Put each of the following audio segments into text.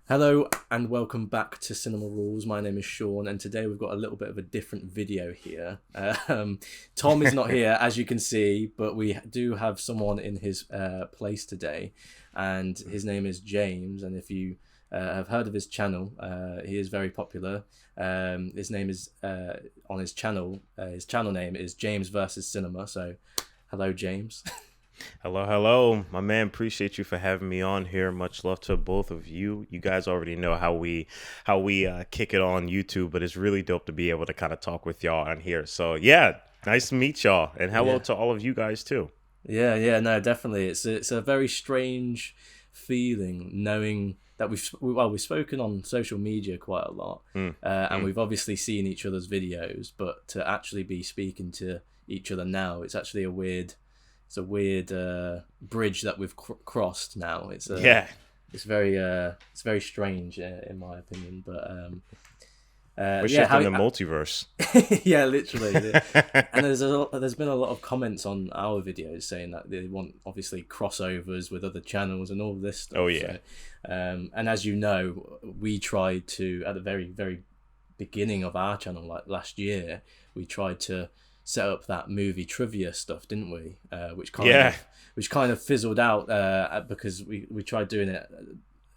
Hello and welcome back to Cinema Rules. My name is Sean, and today we've got a little bit of a different video here. Tom is not here, as you can see, but we do have someone in his place today, and his name is James. And if you have heard of his channel, he is very popular. His name is on his channel name is James versus Cinema. So, hello, James. Hello, my man. Appreciate you for having me on here. Much love to both of you. You guys already know how we kick it on YouTube, but it's really dope to be able to kind of talk with y'all on here. So yeah, nice to meet y'all, and hello Yeah. to all of you guys too. No, definitely. It's a very strange feeling knowing that we've spoken on social media quite a lot, and we've obviously seen each other's videos, but to actually be speaking to each other now, it's a weird bridge that we've crossed now. Yeah, It's very strange in my opinion, but we're shifting the multiverse. yeah, literally. And there's been a lot of comments on our videos saying that they want obviously crossovers with other channels and all this stuff. Oh yeah, and as you know, we tried to at the very beginning of our channel, like last year, we tried to set up that movie trivia stuff, didn't we? Which kind of fizzled out because we tried doing it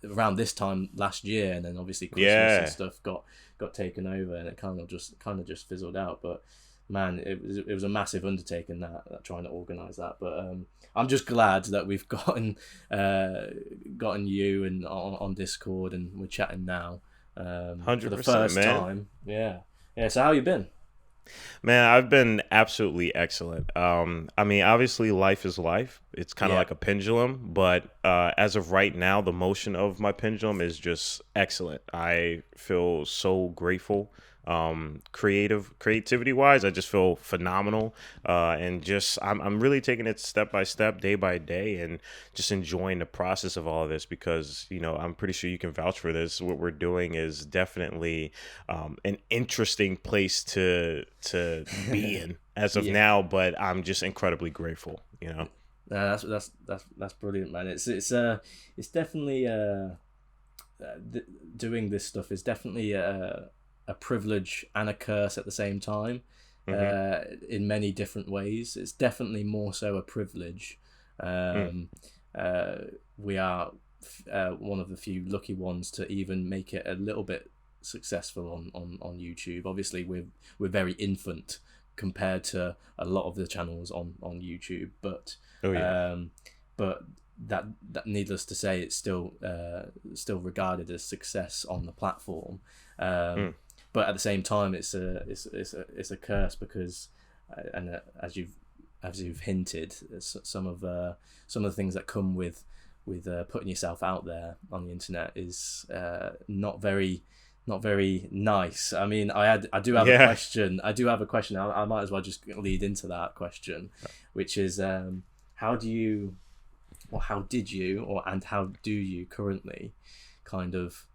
around this time last year, and then obviously Christmas and stuff got taken over, and it kind of just fizzled out. But man, it was a massive undertaking that trying to organize that. But I'm just glad that we've gotten you and on Discord, and we're chatting now for the 100%, first man. time. Yeah. So how you been? Man, I've been absolutely excellent. I mean, obviously, life is life. It's kind of Yeah. like a pendulum, but as of right now, the motion of my pendulum is just excellent. I feel so grateful. Creativity wise, I just feel phenomenal, and just I'm really taking it step by step, day by day, and just enjoying the process of all of this because I'm pretty sure you can vouch for this. What we're doing is definitely an interesting place to be in as of Yeah. now, but I'm just incredibly grateful. No, that's brilliant, man. It's definitely doing this stuff is definitely a privilege and a curse at the same time. Hmm. In many different ways, it's definitely more so a privilege. Mm. Um, we are one of the few lucky ones to even make it a little bit successful on YouTube. Obviously, we're very infant compared to a lot of the channels on YouTube, but Oh yeah. but that needless to say, it's still regarded as success on the platform. Mm. But at the same time, it's a curse because, as you've hinted, some of the things that come with putting yourself out there on the internet is not very nice. I mean, I do have a Yeah. question. I do have a question. I might as well just lead into that question, which is how do you, or how did you, and how do you currently kind of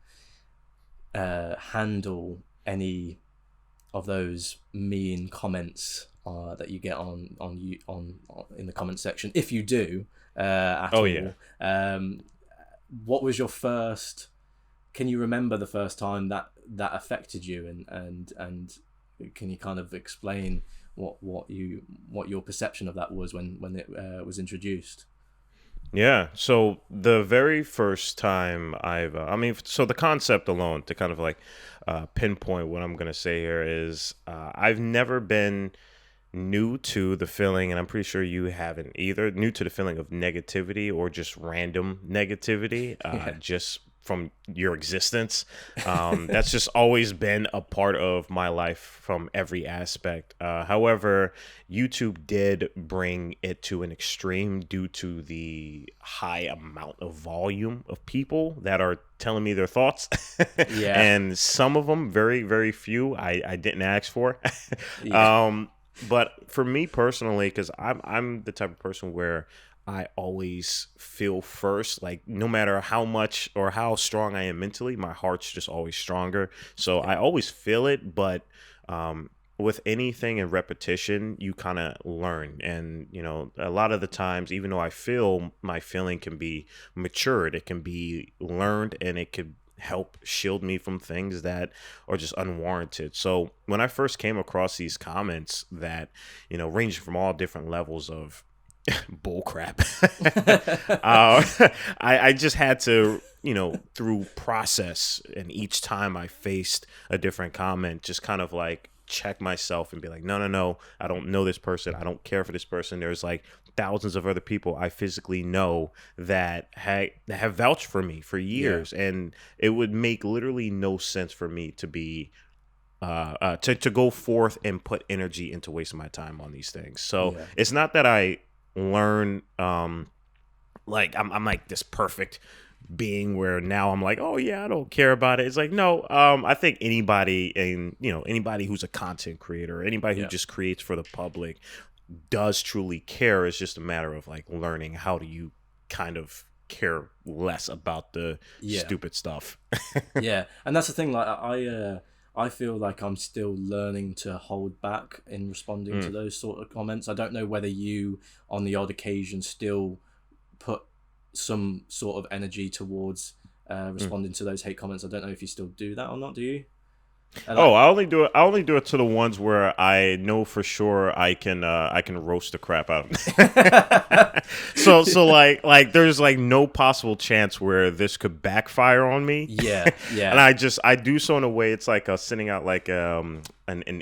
handle any of those mean comments that you get on in the comment section, if you do at Oh all. yeah. What was your first? Can you remember the first time that affected you, and can you kind of explain what your perception of that was when it was introduced? Yeah. So the very first time I mean, so the concept alone to kind of like pinpoint what I'm gonna say here is I've never been new to the feeling, and I'm pretty sure you haven't either, new to the feeling of negativity or just random negativity, Yeah. just from your existence. That's just always been a part of my life from every aspect. However, YouTube did bring it to an extreme due to the high amount of volume of people that are telling me their thoughts. Yeah. And some of them, very, very few, I didn't ask for. Yeah. But for me personally, because I'm the type of person where I always feel first, like no matter how much or how strong I am mentally, my heart's just always stronger. So I always feel it, but with anything in repetition, you kind of learn. And, a lot of the times, even though I feel my feeling can be matured, it can be learned and it could help shield me from things that are just unwarranted. So when I first came across these comments that, ranging from all different levels of bull crap, I just had to, through process, and each time I faced a different comment, just kind of like check myself and be like, no, I don't know this person. I don't care for this person. There's like thousands of other people I physically know that have vouched for me for years. Yeah. And it would make literally no sense for me to be to go forth and put energy into wasting my time on these things. So it's not that I learn like I'm like this perfect being where now I'm like, oh yeah, I don't care about it. It's like, no, I think anybody, and anybody who's a content creator, anybody who just creates for the public does truly care. It's just a matter of like learning how do you kind of care less about the stupid stuff. Yeah, and that's the thing, like I feel like I'm still learning to hold back in responding to those sort of comments. I don't know whether you on the odd occasion still put some sort of energy towards responding to those hate comments. I don't know if you still do that or not. Do you? I only do it to the ones where I know for sure I can roast the crap out of them. so like there's like no possible chance where this could backfire on me. Yeah. And I do so in a way it's like sending out like an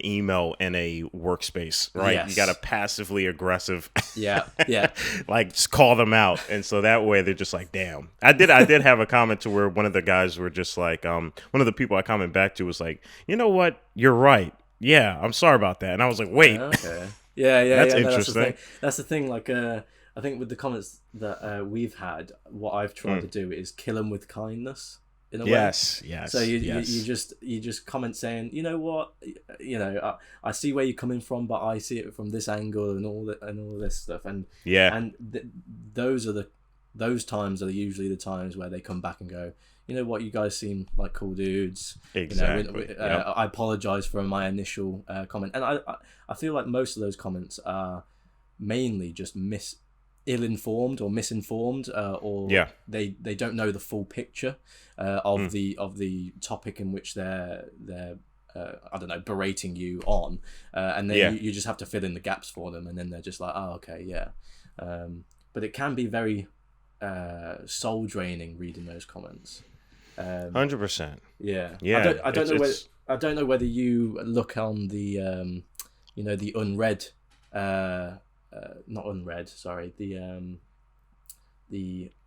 email in a workspace, right? Yes. You got to passively aggressive. Yeah. Like just call them out, and so that way they're just like, damn. I did have a comment to where one of the guys were just like, one of the people I comment back to was like, you know what? You're right. Yeah, I'm sorry about that. And I was like, wait. Okay. Yeah. That's interesting. That's the thing. Like, I think with the comments that we've had, what I've tried to do is kill them with kindness. In a way. Yes. So you just comment saying, you know what, I see where you're coming from, but I see it from this angle and all this stuff, and those times are usually the times where they come back and go, you know what, you guys seem like cool dudes. Exactly. I apologize for my initial comment, and I feel like most of those comments are mainly just ill-informed or misinformed, or they don't know the full picture of the topic in which they're I don't know, berating you on, and then you just have to fill in the gaps for them, and then they're just like, oh, okay, but it can be very soul draining reading those comments. 100%. Yeah. I don't know whether you look on the the unread. Not unread. Sorry, the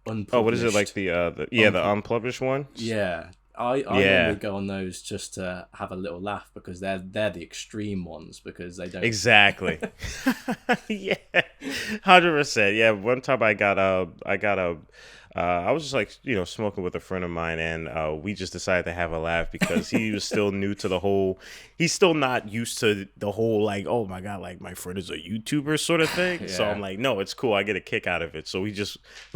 unpublished. Oh, what is it, like the unpublished one? Yeah, I normally go on those just to have a little laugh, because they're the extreme ones, because they don't exactly. Yeah, 100%. Yeah, one time I was just like, smoking with a friend of mine, and we just decided to have a laugh because he was still new to the whole, he's still not used to the whole, like, oh my God, like my friend is a YouTuber sort of thing. Yeah. So I'm like, no, it's cool. I get a kick out of it. So we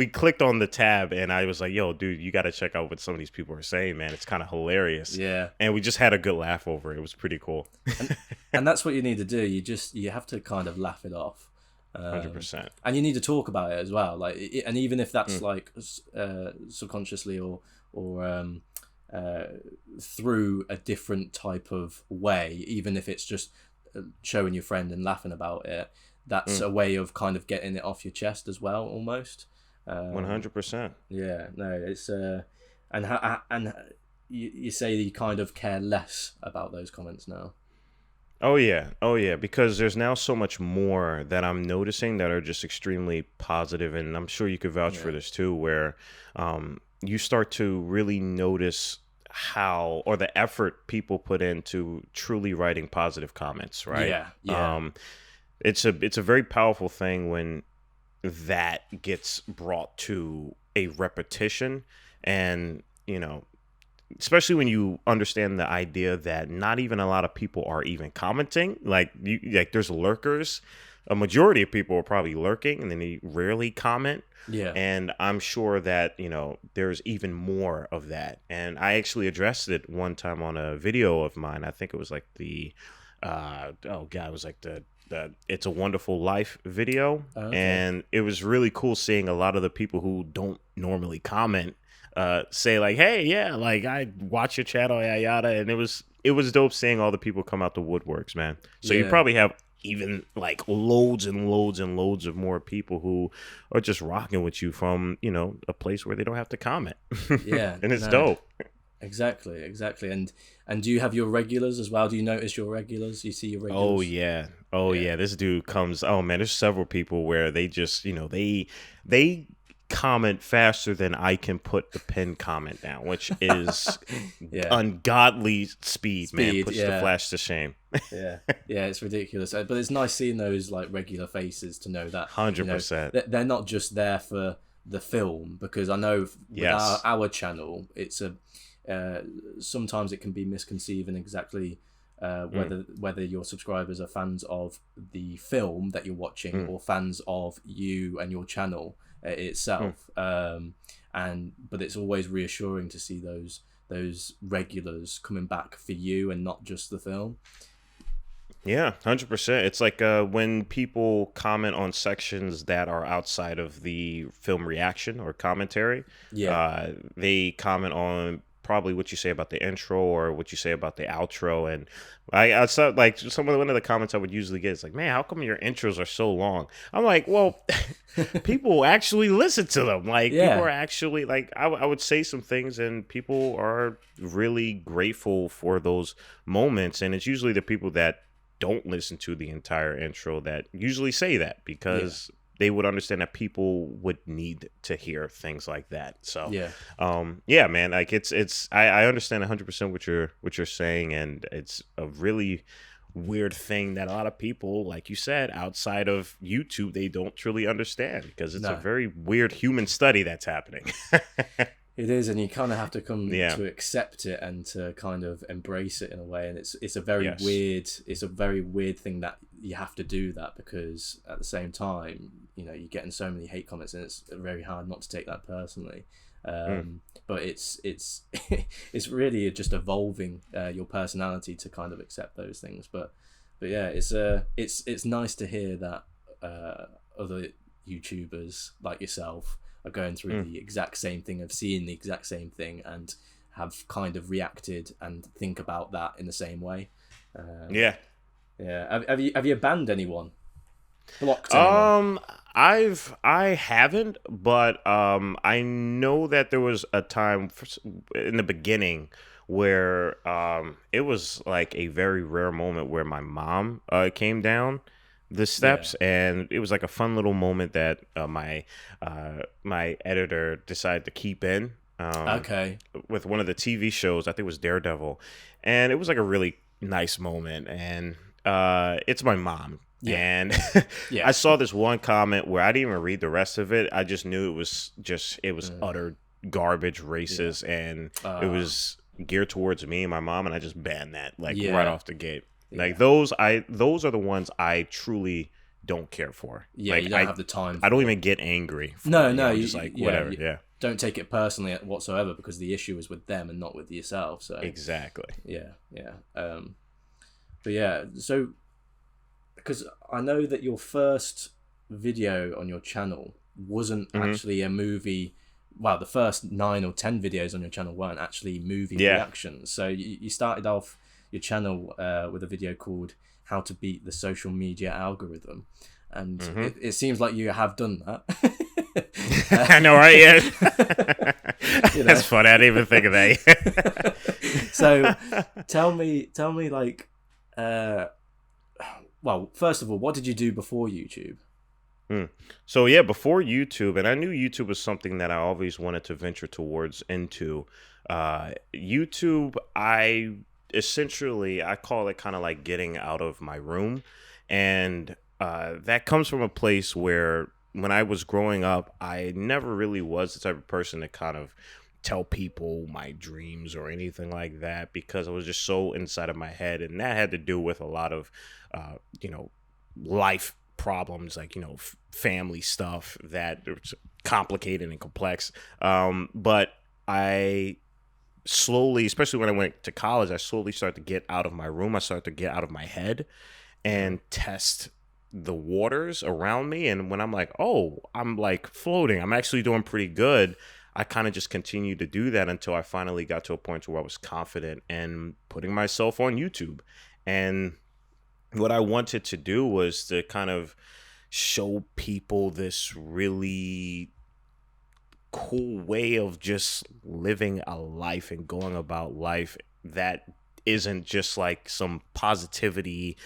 clicked on the tab, and I was like, yo, dude, you got to check out what some of these people are saying, man. It's kind of hilarious. Yeah. And we just had a good laugh over it. It was pretty cool. And that's what you need to do. You have to kind of laugh it off. 100%. And you need to talk about it as well, like, and even if that's like subconsciously or through a different type of way, even if it's just showing your friend and laughing about it, that's a way of kind of getting it off your chest as well, almost. 100%. Yeah, no, it's and you say that you kind of care less about those comments now. Oh yeah, because there's now so much more that I'm noticing that are just extremely positive, and I'm sure you could vouch for this too, where you start to really notice how, or the effort people put into truly writing positive comments, right? Yeah. It's a very powerful thing when that gets brought to a repetition, and especially when you understand the idea that not even a lot of people are even commenting. Like there's lurkers. A majority of people are probably lurking, and then they rarely comment. Yeah. And I'm sure that, there's even more of that. And I actually addressed it one time on a video of mine. I think it was like it was like the It's a Wonderful Life video. Okay. And it was really cool seeing a lot of the people who don't normally comment say like, hey, yeah, like I watch your channel, yada yada, and it was dope seeing all the people come out the woodworks, man. So you probably have even like loads and loads and loads of more people who are just rocking with you from, you know, a place where they don't have to comment. Yeah, and it's dope. Exactly. And do you have your regulars as well? Do you notice your regulars? You see your regulars? Oh yeah. This dude comes. Oh man, there's several people where they just, you know, they comment faster than I can put the pin comment down, which is ungodly speed, man. Puts the Flash to shame. yeah, it's ridiculous. But it's nice seeing those like regular faces to know that 100%. They're not just there for the film, because I know with our channel, it's a sometimes it can be misconceived in exactly whether your subscribers are fans of the film that you're watching or fans of you and your channel itself. But it's always reassuring to see those regulars coming back for you and not just the film. Yeah, 100%. It's like when people comment on sections that are outside of the film reaction or commentary. They comment on probably what you say about the intro or what you say about the outro. And I saw like one of the comments I would usually get is like, man, how come your intros are so long? I'm like, well, people actually listen to them. Like people are actually like, I would say some things and people are really grateful for those moments. And it's usually the people that don't listen to the entire intro that usually say that, because they would understand that people would need to hear things like that. So man, like I understand 100% what you're saying, and it's a really weird thing that a lot of people, like you said, outside of YouTube, they don't truly understand, because it's a very weird human study that's happening. It is, and you kind of have to come to accept it and to kind of embrace it in a way. And it's a very weird thing that you have to do that, because at the same time, you know, you're getting so many hate comments, and it's very hard not to take that personally. But it's it's really just evolving your personality to kind of accept those things. But yeah, it's nice to hear that other YouTubers like yourself are going through the exact same thing, of seeing the exact same thing and have kind of reacted and think about that in the same way. Have you banned anyone? Blocked anyone? I haven't, but I know that there was a time in the beginning where it was like a very rare moment where my mom came down the steps, and it was like a fun little moment that my editor decided to keep in with one of the TV shows. I think it was Daredevil, and it was like a really nice moment. And it's my mom, and I saw this one comment where I didn't even read the rest of it. I just knew it was utter garbage, racist, and it was geared towards me and my mom, and I just banned that right off the gate. Like those are the ones I truly don't care for. Yeah, like, you don't have the time. I don't even get angry. No, you just like whatever. Yeah, don't take it personally whatsoever, because the issue is with them and not with yourself. So exactly. But yeah, so because I know that your first video on your channel wasn't actually a movie. Well, the first 9 or 10 videos on your channel weren't actually movie reactions. So you started off your channel with a video called "How to Beat the Social Media Algorithm," and it seems like you have done that. I know, right? Yeah, that's funny. I didn't even think of that. So, tell me, like, well, first of all, what did you do before YouTube? So yeah, before YouTube, and I knew YouTube was something that I always wanted to venture towards into. YouTube, I call it kind of like getting out of my room, and that comes from a place where when I was growing up, I never really was the type of person to kind of tell people my dreams or anything like that, because I was just so inside of my head, and that had to do with a lot of life problems, like family stuff that was complicated and complex. But I slowly, especially when I went to college, I slowly started to get out of my room. I started to get out of my head and test the waters around me. And when I'm like, oh, I'm like floating, I'm actually doing pretty good, I kind of just continued to do that until I finally got to a point where I was confident and putting myself on YouTube. And what I wanted to do was to kind of show people this really cool way of just living a life and going about life that isn't just like some positivity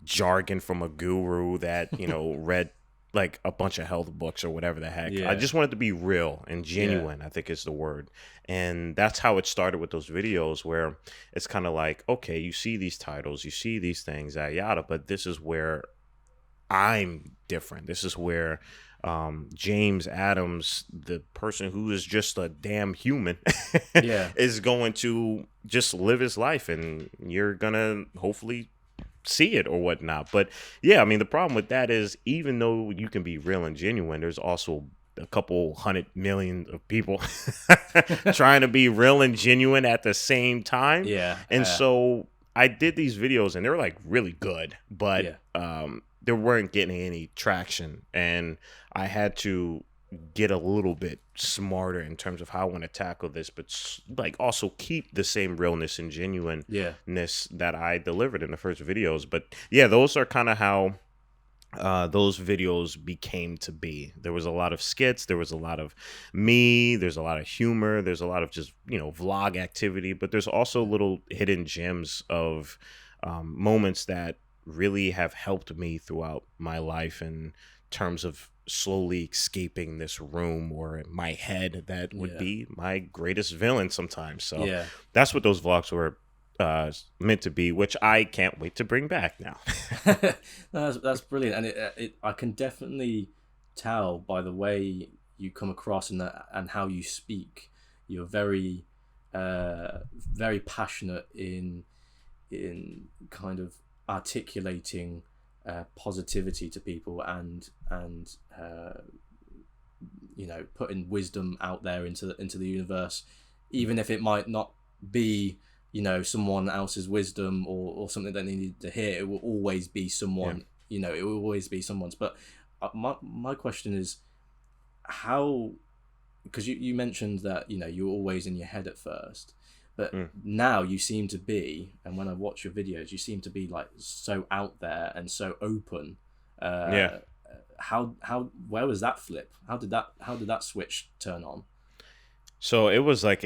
jargon from a guru that, you know, read like a bunch of health books or whatever the heck. Yeah. I just wanted to be real and genuine, I think is the word. And that's how it started with those videos, where it's kind of like, okay, you see these titles, you see these things, yada, but this is where I'm different. This is where James Adams, the person who is just a damn human, is going to just live his life, and you're gonna hopefully see it or whatnot. But yeah, I mean, the problem with that is, even though you can be real and genuine, there's also a couple 100 million of people trying to be real and genuine at the same time. And so I did these videos, and they were like really good, but they weren't getting any traction, and I had to get a little bit smarter in terms of how I want to tackle this, but like also keep the same realness and genuineness that I delivered in the first videos. But yeah, those are kind of how those videos became to be. There was a lot of skits, there was a lot of me, there's a lot of humor, there's a lot of just, you know, vlog activity, but there's also little hidden gems of moments that really have helped me throughout my life in terms of slowly escaping this room or my head that would be my greatest villain sometimes. So that's what those vlogs were meant to be, which I can't wait to bring back now. That's brilliant, and I can definitely tell by the way you come across and how you speak. You're very very passionate in kind of articulating positivity to people and you know, putting wisdom out there into the universe, even if it might not be, you know, someone else's wisdom or something that they need to hear. It will always be someone, you know, it will always be someone's. But my question is, how, because you mentioned that, you know, you're always in your head at first, but now you seem to be, and when I watch your videos, you seem to be like so out there and so open. How where was that flip? How did that switch turn on? So it was like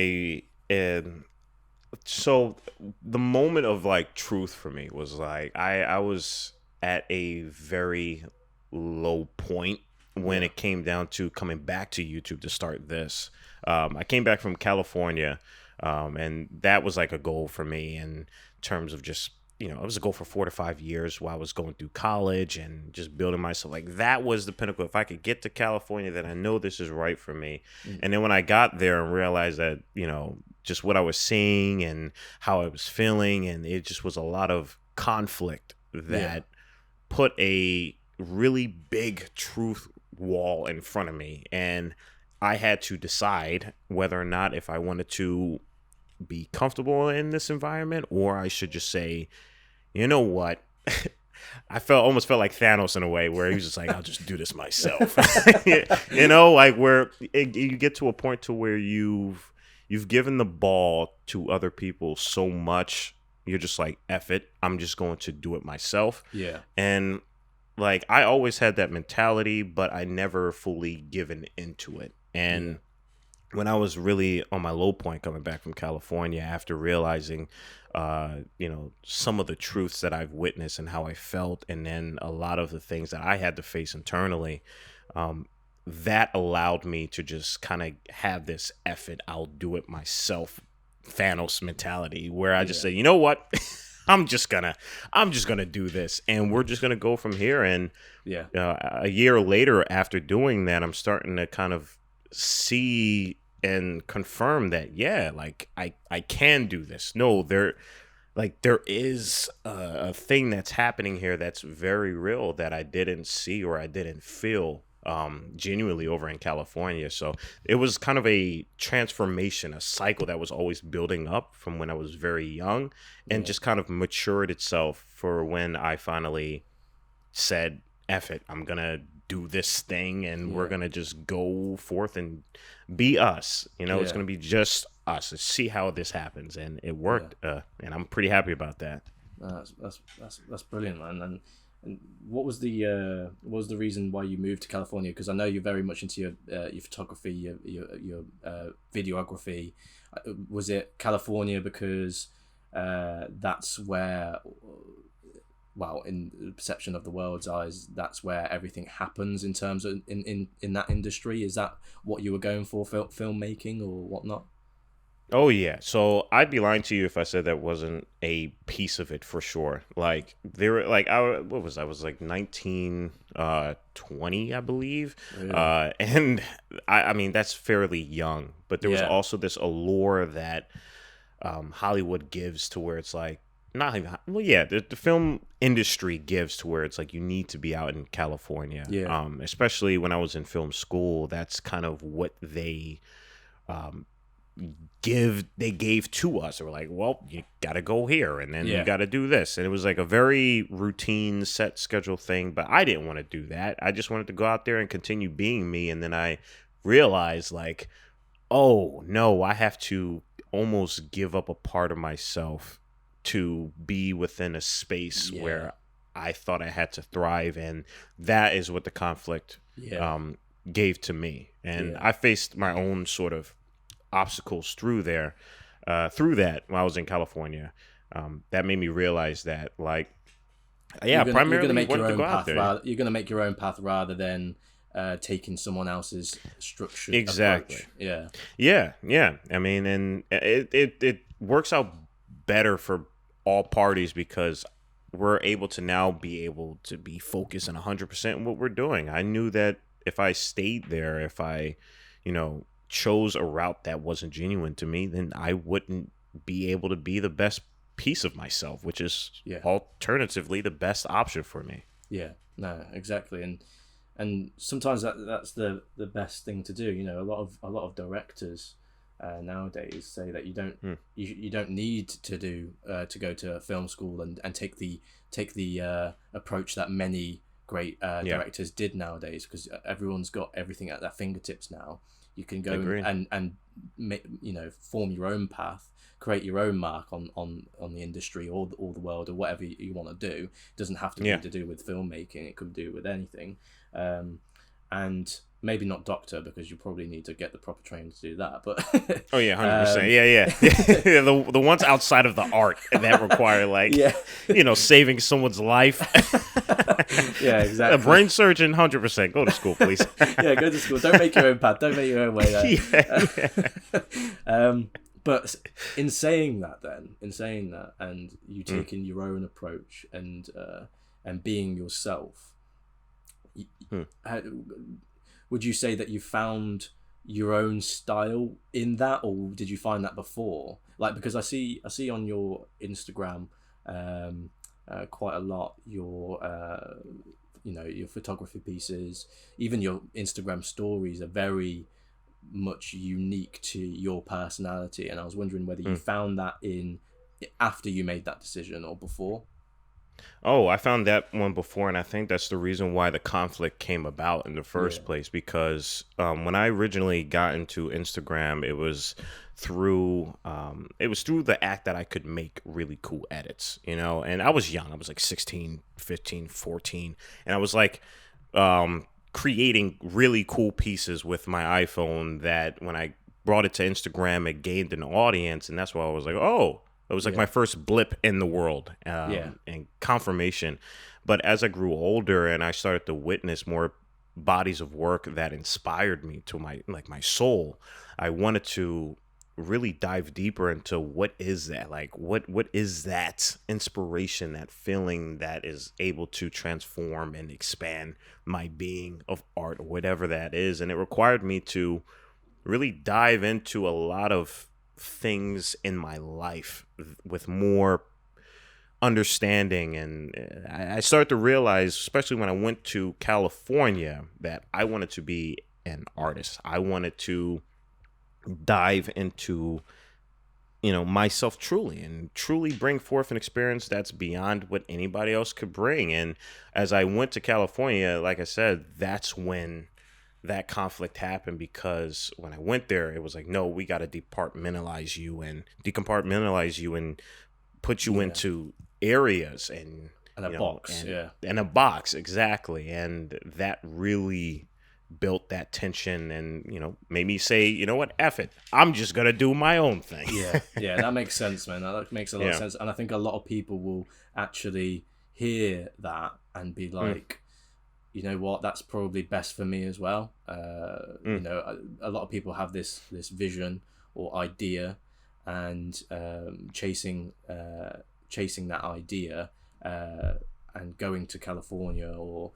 so the moment of like truth for me was like I was at a very low point when it came down to coming back to YouTube to start this. I came back from California, and that was like a goal for me in terms of just, you know, it was a goal for 4 to 5 years while I was going through college and just building myself. Like, that was the pinnacle. If I could get to California, then I know this is right for me. And then when I got there and realized that, you know, just what I was seeing and how I was feeling, and it just was a lot of conflict that put a really big truth wall in front of me. And I had to decide whether or not if I wanted to be comfortable in this environment, or I should just say, you know what? I almost felt like Thanos in a way, where he was just like, I'll just do this myself. You know, like where you get to a point to where you've given the ball to other people so much, you're just like, F it, I'm just going to do it myself. And like, I always had that mentality, but I never fully given into it. And when I was really on my low point coming back from California, after realizing, you know, some of the truths that I've witnessed and how I felt, and then a lot of the things that I had to face internally, that allowed me to just kind of have this effort, I'll do it myself, Thanos mentality, where I just say, you know what? I'm just gonna do this, and we're just gonna go from here. And a year later, after doing that, I'm starting to kind of see and confirm that, like I can do this. No, there is a thing that's happening here that's very real that I didn't see or I didn't feel genuinely over in California. So it was kind of a transformation, a cycle that was always building up from when I was very young, and just kind of matured itself for when I finally said, F it, I'm gonna do this thing and we're Yeah. gonna just go forth and be us. You know, it's Yeah. gonna be just us. Let's see how this happens, and it worked. And I'm pretty happy about that. That's brilliant, man. And what was the reason why you moved to California? Because I know you're very much into your photography, your videography. Was it California because that's where, well, in the perception of the world's eyes, that's where everything happens in terms of in that industry? Is that what you were going for, filmmaking or whatnot? Oh yeah. So I'd be lying to you if I said that wasn't a piece of it for sure. Like there were like what was I was like 19 20, I believe. Really? And I mean that's fairly young, but there was Yeah. also this allure that Hollywood gives to where it's like not even well yeah, the film industry gives to where it's like you need to be out in California. Yeah. Especially when I was in film school, that's kind of what they gave to us. They were like, well, you gotta go here and then Yeah. you gotta do this, and it was like a very routine set schedule thing, but I didn't want to do that. I just wanted to go out there and continue being me. And then I realized like, oh no, I have to almost give up a part of myself to be within a space Yeah. where I thought I had to thrive, and that is what the conflict Yeah. gave to me. And Yeah. I faced my own sort of obstacles through that when I was in California. That made me realize that, like, yeah, primarily you're gonna make wanted your to own go out path. there. You're gonna make your own path rather than taking someone else's structured Exactly. approach. Yeah. Yeah. I mean, and it works out better for all parties because we're able to be focused and 100% on what we're doing. I knew that if I stayed there, if I, chose a route that wasn't genuine to me, then I wouldn't be able to be the best piece of myself, which is Yeah. alternatively the best option for me. Yeah. No, exactly. And sometimes that's the best thing to do. A lot of directors nowadays say that you don't need to do to go to film school and take the approach that many great directors did nowadays, because everyone's got everything at their fingertips now. You can go and form your own path, create your own mark on the industry or the world or whatever you want to do. It doesn't have to be to do with filmmaking. It could do with anything. And maybe not doctor, because you probably need to get the proper training to do that. But oh yeah, 100%. Yeah. The ones outside of the art that require saving someone's life. Yeah, exactly. A brain surgeon, 100%. Go to school, please. Yeah, go to school. Don't make your own path. Don't make your own way there. But in saying that, and you taking your own approach and being yourself, would you say that you found your own style in that, or did you find that before? Like, because I see on your Instagram quite a lot your photography pieces, even your Instagram stories are very much unique to your personality, and I was wondering whether you found that in after you made that decision or before. Oh, I found that one before, and I think that's the reason why the conflict came about in the first place, because when I originally got into Instagram, it was through the act that I could make really cool edits, and I was young. I was like 16, 15, 14, and I was like creating really cool pieces with my iPhone that when I brought it to Instagram, it gained an audience, and that's why I was like, oh, it was like my first blip in the world and confirmation. But as I grew older and I started to witness more bodies of work that inspired me to my soul, I wanted to really dive deeper into what is that? Like, what is that inspiration, that feeling that is able to transform and expand my being of art or whatever that is. And it required me to really dive into a lot of things in my life with more understanding, and I started to realize, especially when I went to California, that I wanted to be an artist. I wanted to dive into myself truly, and truly bring forth an experience that's beyond what anybody else could bring. And as I went to California, like I said, that's when that conflict happened, because when I went there, it was like, no, we got to decompartmentalize you and put you Yeah. into areas and And a box. Yeah. and a box, exactly. And that really built that tension and made me say, you know what, F it, I'm just gonna do my own thing. Yeah, that makes sense, man. That makes a lot of sense, and I think a lot of people will actually hear that and be like, you know what, that's probably best for me as well. You know, a lot of people have this vision or idea, and chasing that idea, and going to California or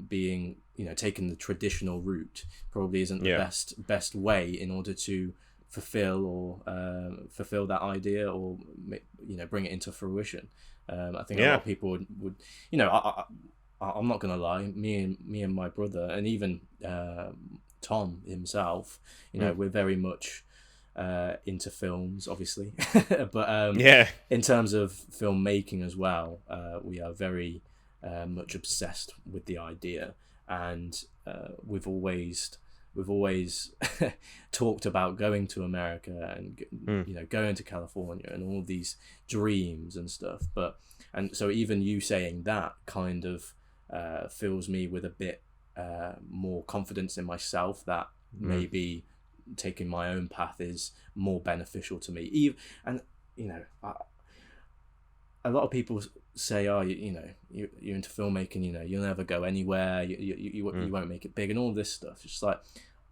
being, taking the traditional route probably isn't the best way in order to fulfill that idea, or bring it into fruition. I think a lot of people would I'm not gonna lie, me and my brother, and even Tom himself, we're very much into films, obviously, but in terms of filmmaking as well, we are very much obsessed with the idea, and we've always talked about going to America and going to California and all these dreams and stuff. And so even you saying that kind of fills me with a bit more confidence in myself that maybe taking my own path is more beneficial to me. And a lot of people say, oh, you're into filmmaking, you'll never go anywhere, you won't make it big and all this stuff. It's just like,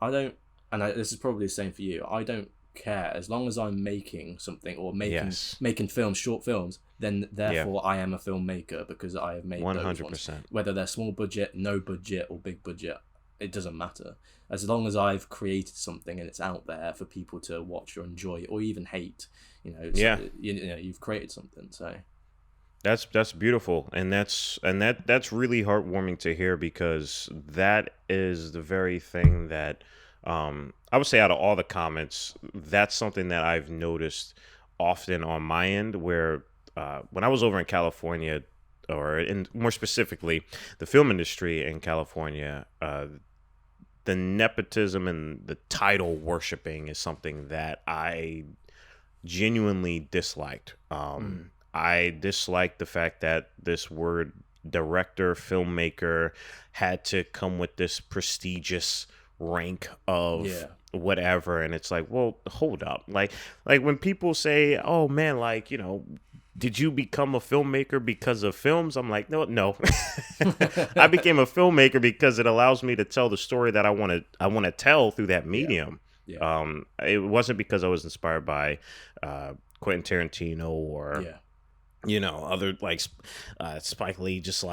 this is probably the same for you, I don't care as long as I'm making something or making films, short films, then therefore I am a filmmaker, because I have made 100%. Those ones. Whether they're small budget, no budget, or big budget, it doesn't matter. As long as I've created something and it's out there for people to watch or enjoy or even hate, you've created something. So that's beautiful, and that's really heartwarming to hear, because that is the very thing that I would say, out of all the comments, that's something that I've noticed often on my end, where when I was over in California, or more specifically the film industry in California, the nepotism and the title worshiping is something that I genuinely disliked. I disliked the fact that this word director, filmmaker, had to come with this prestigious rank of whatever. And it's like, well, hold up. Like when people say, oh man, did you become a filmmaker because of films? I'm like, no. I became a filmmaker because it allows me to tell the story that I want to tell through that medium. It wasn't because I was inspired by Quentin Tarantino or other Spike Lee. Just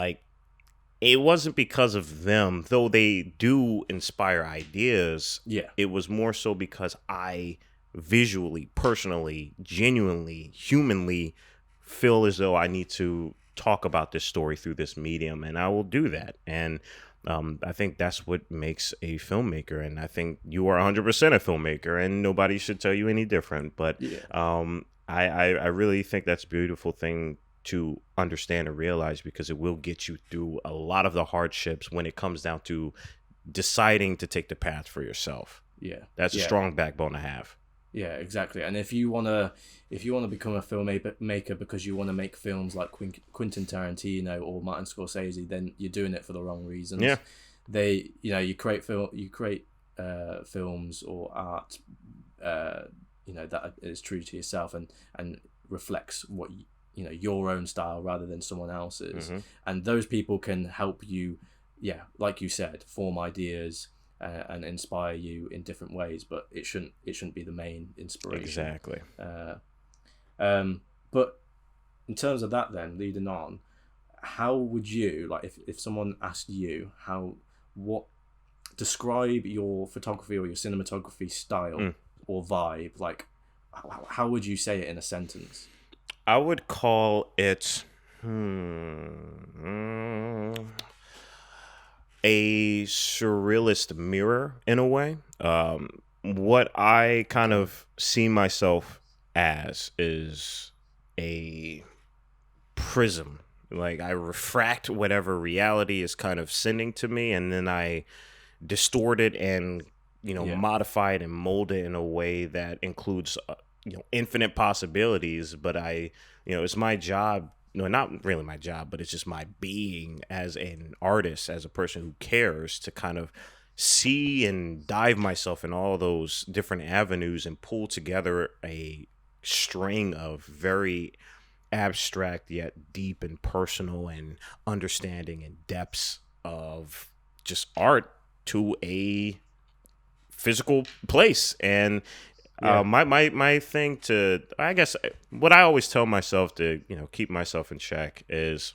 it wasn't because of them, though they do inspire ideas. It was more so because I visually, personally, genuinely, humanly feel as though I need to talk about this story through this medium, and I will do that. And I think that's what makes a filmmaker, and I think you are 100% a filmmaker, and nobody should tell you any different. But I really think that's a beautiful thing to understand and realize, because it will get you through a lot of the hardships when it comes down to deciding to take the path for yourself. That's a strong backbone to have. Yeah, exactly. And if you wanna become a filmmaker because you want to make films like Quentin Tarantino or Martin Scorsese, then you're doing it for the wrong reasons. You create films or art, that is true to yourself and reflects what your own style rather than someone else's. And those people can help you, like you said, form ideas and inspire you in different ways, but it shouldn't be the main inspiration. Exactly. But in terms of that, then leading on, how would you, if someone asked you describe your photography or your cinematography style or vibe, how would you say it in a sentence? I would call it a surrealist mirror in a way. What I kind of see myself as is a prism. Like I refract whatever reality is kind of sending to me, and then I distort it and Yeah. modify it and mold it in a way that includes infinite possibilities. But it's my job. No, not really my job, but it's just my being as an artist, as a person who cares, to kind of see and dive myself in all those different avenues and pull together a string of very abstract yet deep and personal and understanding and depths of just art to a physical place. And my thing to, I guess, what I always tell myself to keep myself in check is,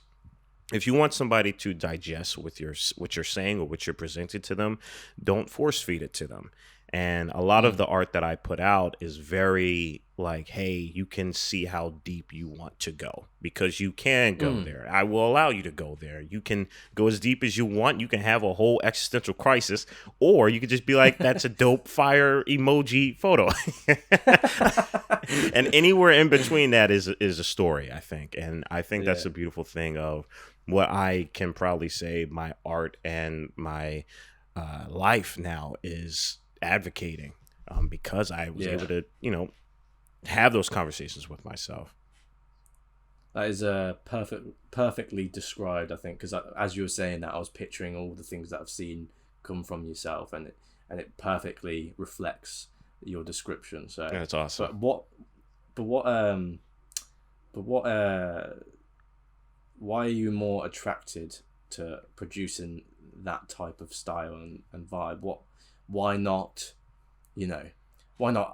if you want somebody to digest what you're saying or what you're presenting to them, don't force feed it to them. And a lot of the art that I put out is very like, hey, you can see how deep you want to go, because you can go there. I will allow you to go there. You can go as deep as you want. You can have a whole existential crisis, or you could just be like, that's a dope fire emoji photo. And anywhere in between that is a story, I think. And I think that's a beautiful thing of what I can probably say my art and my life now is advocating, because I was able to have those conversations with myself. That is perfectly described, I think, because as you were saying that, I was picturing all the things that I've seen come from yourself, and it perfectly reflects your description. So that's awesome. Why are you more attracted to producing that type of style and vibe? Why not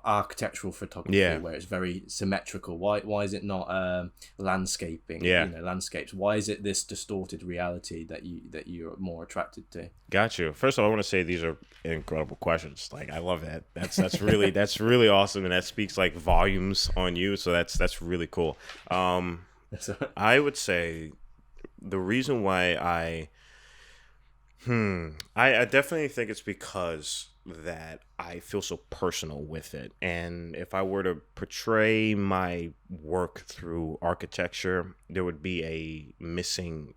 architectural photography, where it's very symmetrical? Why is it not landscaping? Landscapes. Why is it this distorted reality that you're more attracted to? Got you. First of all, I want to say these are incredible questions. Like, I love that. That's really that's really awesome, and that speaks like volumes on you. So that's really cool. I would say the reason why I definitely think it's because that I feel so personal with it. And if I were to portray my work through architecture, there would be a missing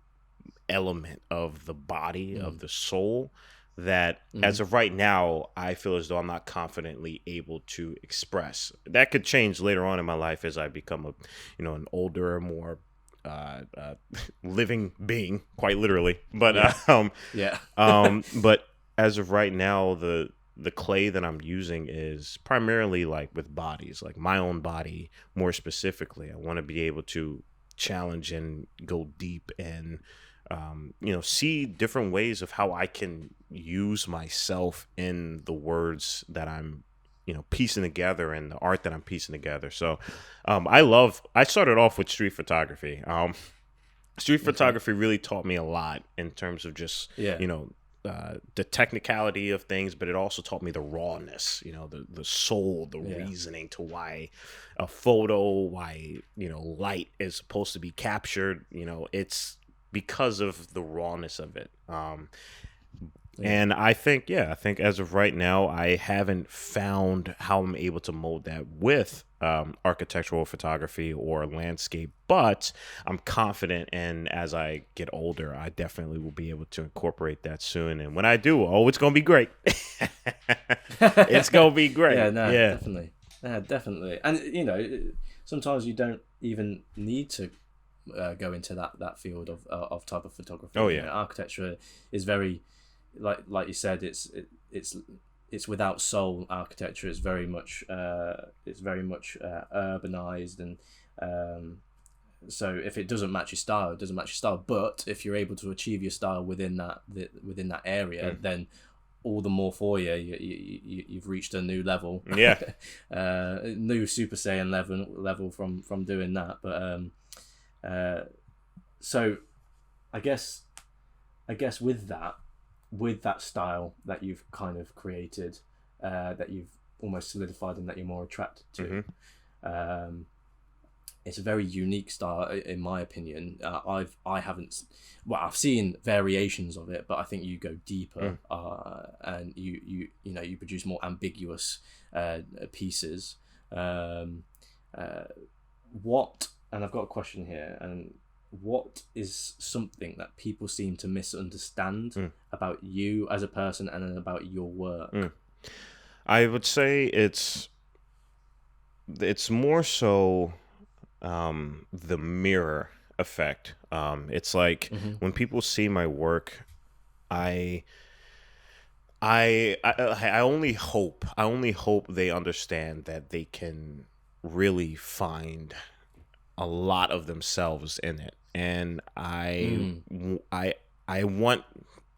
element of the body, of the soul, that as of right now, I feel as though I'm not confidently able to express. That could change later on in my life as I become an older, more living being, quite literally. But but as of right now, the clay that I'm using is primarily like with bodies, like my own body more specifically. I want to be able to challenge and go deep and see different ways of how I can use myself in the words that I'm piecing together and the art that I'm piecing together. So I started off with street photography. Street photography really taught me a lot in terms of just the technicality of things, but it also taught me the rawness, the soul, the reasoning to why a photo, why light is supposed to be captured. It's because of the rawness of it. And I think as of right now, I haven't found how I'm able to mold that with architectural photography or landscape, but I'm confident, and as I get older, I definitely will be able to incorporate that soon. And when I do, it's going to be great. It's going to be great. Definitely. Yeah, definitely. And, sometimes you don't even need to go into that field of type of photography. Architecture is very, like you said, it's without soul. Architecture is very much urbanized, and so if it doesn't match your style, it doesn't match your style. But if you're able to achieve your style within that area, then all the more for you. You've reached a new level. New Super Saiyan level from doing that. But so I guess with that style that you've kind of created, that you've almost solidified and that you're more attracted to, it's a very unique style in my opinion. I've seen variations of it, but I think you go deeper, and you produce more ambiguous pieces, What, and I've got a question here, and what is something that people seem to misunderstand about you as a person and about your work? I would say it's more so the mirror effect. It's like when people see my work, I only hope they understand that they can really find a lot of themselves in it, and I want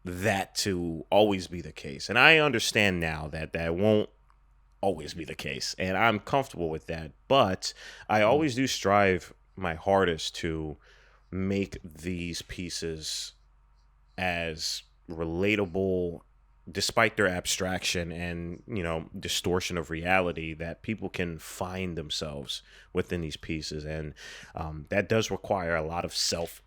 that to always be the case. And I understand now that that won't always be the case, and I'm comfortable with that. But I always do strive my hardest to make these pieces as relatable, despite their abstraction and distortion of reality, that people can find themselves within these pieces. And that does require a lot of self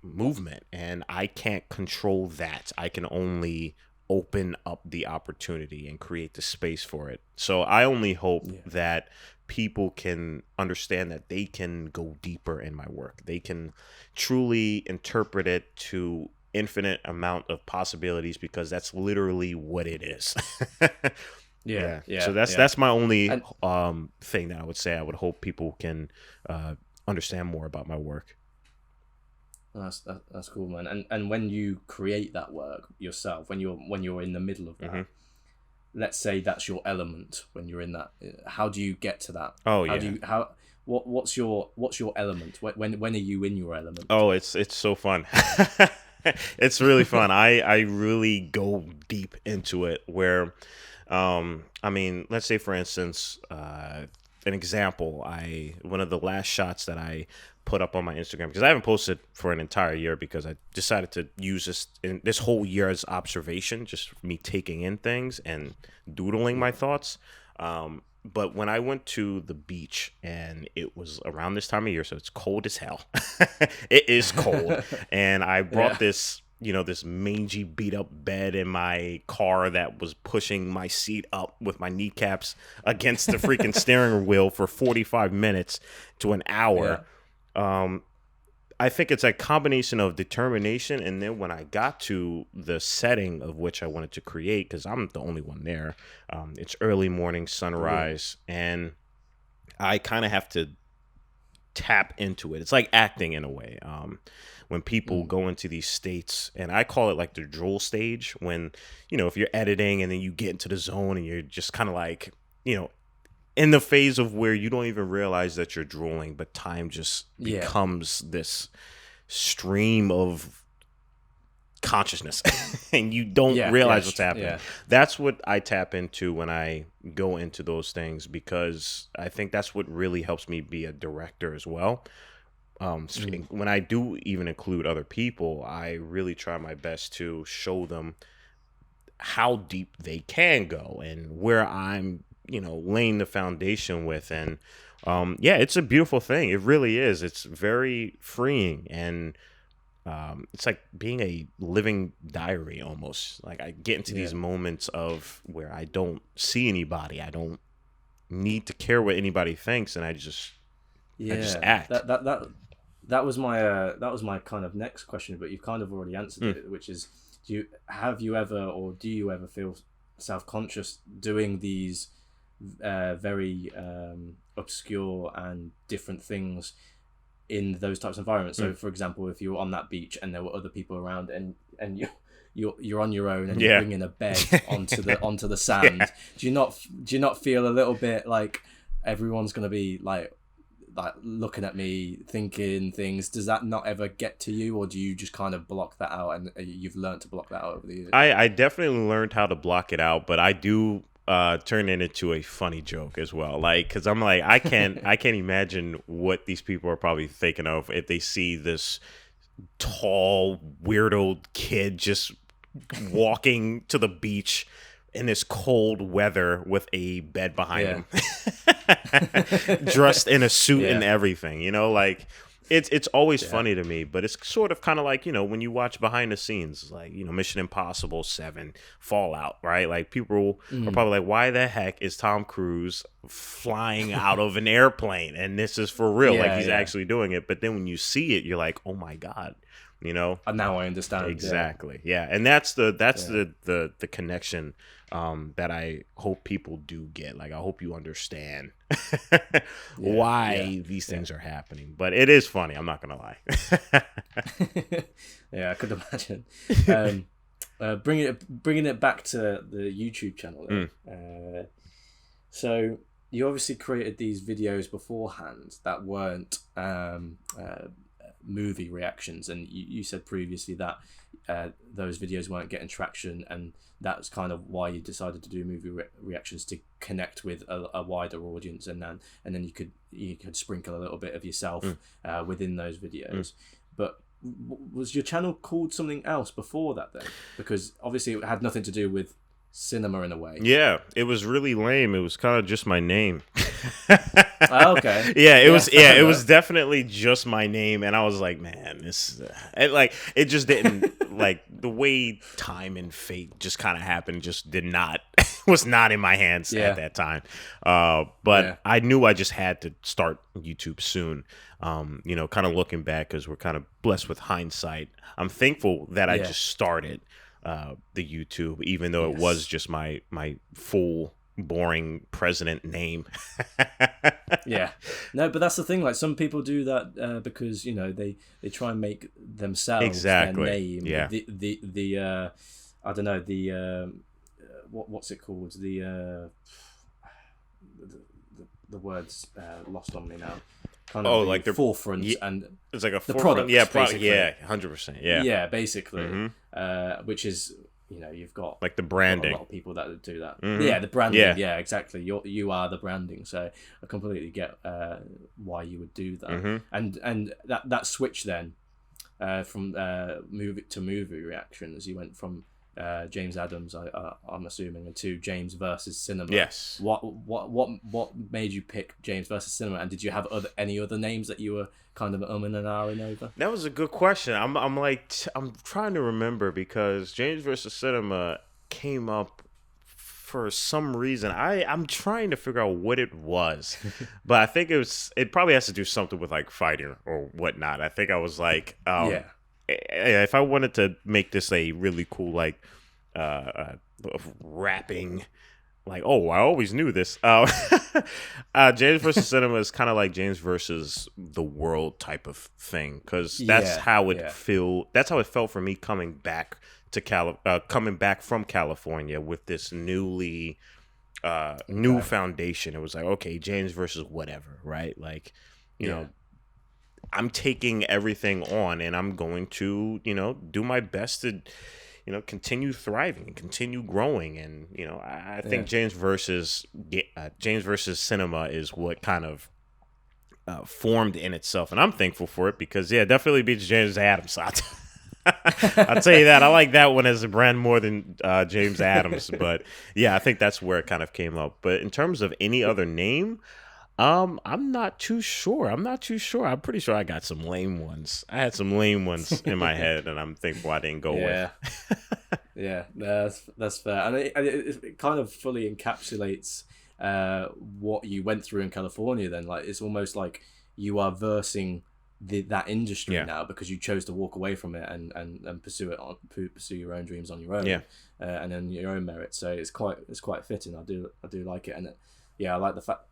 movement, and I can't control that. I can only open up the opportunity and create the space for it. So I only hope that people can understand that they can go deeper in my work. They can truly interpret it to infinite amount of possibilities, because that's literally what it is. Yeah. So that's my only thing that I would say. I would hope people can understand more about my work. That's cool, man. And when you create that work yourself, when you're in the middle of that, let's say that's your element. When you're in that, how do you get to that? What's your element? When are you in your element? Oh, it's so fun. It's really fun. I really go deep into it, where let's say, for instance, an example, one of the last shots that I put up on my Instagram, because I haven't posted for an entire year, because I decided to use this whole year as observation, just me taking in things and doodling my thoughts. But when I went to the beach, and it was around this time of year, so it's cold as hell. It is cold. And I brought this mangy, beat up bed in my car that was pushing my seat up with my kneecaps against the freaking steering wheel for 45 minutes to an hour. I think it's a combination of determination, and then when I got to the setting of which I wanted to create, because I'm the only one there, it's early morning sunrise, and I kind of have to tap into it. It's like acting in a way. When people go into these states, and I call it like the drool stage, when, if you're editing and then you get into the zone and you're just kind of like, in the phase of where you don't even realize that you're drooling, but time just becomes this stream of consciousness and you don't realize what's happening. That's what I tap into when I go into those things, because I think that's what really helps me be a director as well. When I do even include other people, I really try my best to show them how deep they can go and where I'm laying the foundation with. And it's a beautiful thing. It really is. It's very freeing, and it's like being a living diary almost. Like, I get into these moments of where I don't see anybody, I don't need to care what anybody thinks, and I just act. That was my kind of next question, but you've kind of already answered it, which is, do you ever feel self-conscious doing these very obscure and different things in those types of environments? So, for example, if you're on that beach and there were other people around, and you're on your own, and you're bringing a bed onto the sand, do you not feel a little bit like everyone's gonna be like looking at me, thinking things? Does that not ever get to you, or do you just kind of block that out, and you've learned to block that out over the years? I definitely learned how to block it out, but I do turn it into a funny joke as well. Like, because I'm like, I can't imagine what these people are probably thinking of if they see this tall weirdo kid just walking to the beach in this cold weather with a bed behind him, dressed in a suit and everything. Like, it's always funny to me, but it's sort of kind of like, when you watch behind the scenes, like, Mission Impossible 7, Fallout, right? Like, people are probably like, why the heck is Tom Cruise flying out of an airplane? And this is for real. Like, he's actually doing it. But then when you see it, you're like, oh my God, And now I understand. Exactly. Yeah. And that's the connection that I hope people do get. Like, I hope you understand why these things are happening. But it is funny. I'm not gonna lie. Yeah, I could imagine. Bringing it back to the YouTube channel. Then. So you obviously created these videos beforehand that weren't movie reactions, and you said previously that those videos weren't getting traction, and that's kind of why you decided to do movie reactions, to connect with a wider audience, and then you could sprinkle a little bit of yourself within those videos. But was your channel called something else before that then? Because obviously it had nothing to do with cinema in a way. Yeah, it was really lame. It was kind of just my name. Oh, okay. It was definitely just my name, and I was like, man, this it just didn't like the way time and fate just kind of happened. Just did not was not in my hands at that time. But I knew I just had to start YouTube soon. Kind of looking back, because we're kind of blessed with hindsight. I'm thankful that I just started the YouTube, even though it was just my full boring president name. No, but that's the thing, like, some people do that because they try and make themselves their name, the I don't know, the what's it called, the words lost on me now, kind of like the forefront, and it's like a the product, 100%, basically, which is, you've got like the branding, a lot of people that do that. The branding, exactly. You are the branding, so I completely get why you would do that. And that switch then from movie reactions, you went from James Adams, I'm assuming, to James versus Cinema. Yes. What made you pick James versus Cinema, and did you have any other names that you were kind of and ahhing over? That was a good question. I'm trying to remember, because James versus Cinema came up for some reason. I'm trying to figure out what it was, but I think it probably has to do something with like fighting or whatnot. I think I was like, if I wanted to make this a really cool, like, rapping, like, oh, I always knew this. James versus Cinema is kind of like James versus the world type of thing, because that's how it That's how it felt for me coming back from California with this new foundation. It was like, okay, James versus whatever, right? Like, you know. I'm taking everything on, and I'm going to, do my best to, continue thriving and continue growing. And, I think James versus Cinema is what kind of formed in itself. And I'm thankful for it, because, definitely beats James Adams. I'll tell you that. I like that one as a brand more than James Adams. But, I think that's where it kind of came up. But in terms of any other name, I'm not too sure. I'm pretty sure I got some lame ones. I had some lame ones in my head, and I'm thankful I didn't go with. That's fair, and it kind of fully encapsulates what you went through in California. Then, like, it's almost like you are versing that industry now, because you chose to walk away from it and pursue your own dreams on your own, and then your own merit. So it's quite fitting. I do like it, and I like the fact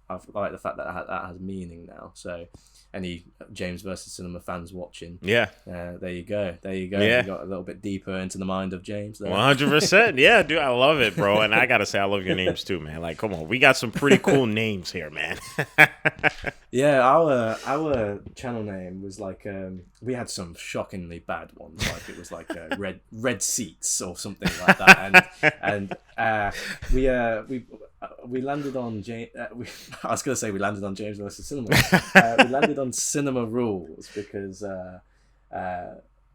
that has meaning now. So, any James versus Cinema fans watching, there you go. You got a little bit deeper into the mind of James there. 100%. Yeah, dude, I love it, bro. And I gotta say, I love your names too, man. Like, come on, we got some pretty cool names here, man. Our channel name was like, we had some shockingly bad ones. Like, it was like red seats or something like that, and we landed on James. I was gonna say we landed on James versus Cinema. We landed on Cinema Rules, because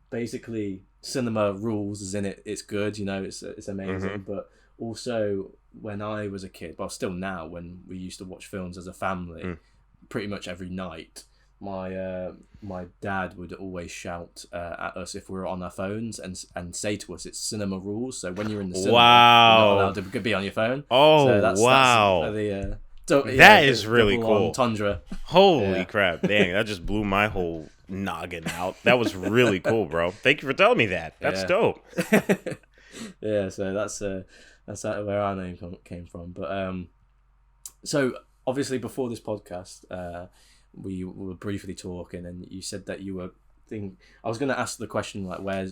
basically Cinema Rules is in it. It's good, it's amazing. But also, when I was a kid, well, still now, when we used to watch films as a family, pretty much every night, my dad would always shout at us if we were on our phones and say to us, "It's cinema rules." So when you're in the cinema, you're not allowed to be on your phone. Oh, so that's wow. That is really cool. Entendre. Holy crap. Dang, that just blew my whole noggin out. That was really cool, bro. Thank you for telling me that. That's dope. Yeah, so that's where our name came from. But so obviously before this podcast, we were briefly talking, and you said that you were I was going to ask the question like, where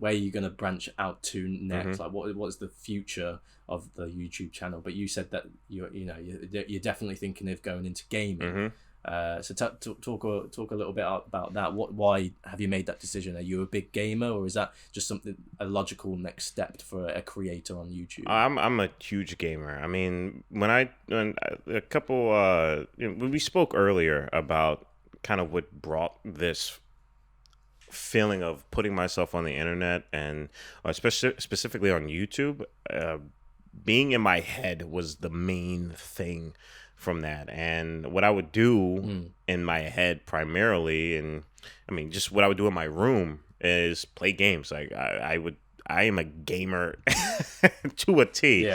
are you going to branch out to next? Like, what's the future of the YouTube channel? But you said that you're definitely thinking of going into gaming. So talk a little bit about that. Why have you made that decision? Are you a big gamer, or is that just a logical next step for a creator on YouTube? I'm a huge gamer. I mean, when we spoke earlier about kind of what brought this feeling of putting myself on the internet, and specifically on YouTube, being in my head was the main thing from that. And what I would do in my head primarily, and I mean just what I would do in my room, is play games. Like I am a gamer to a T.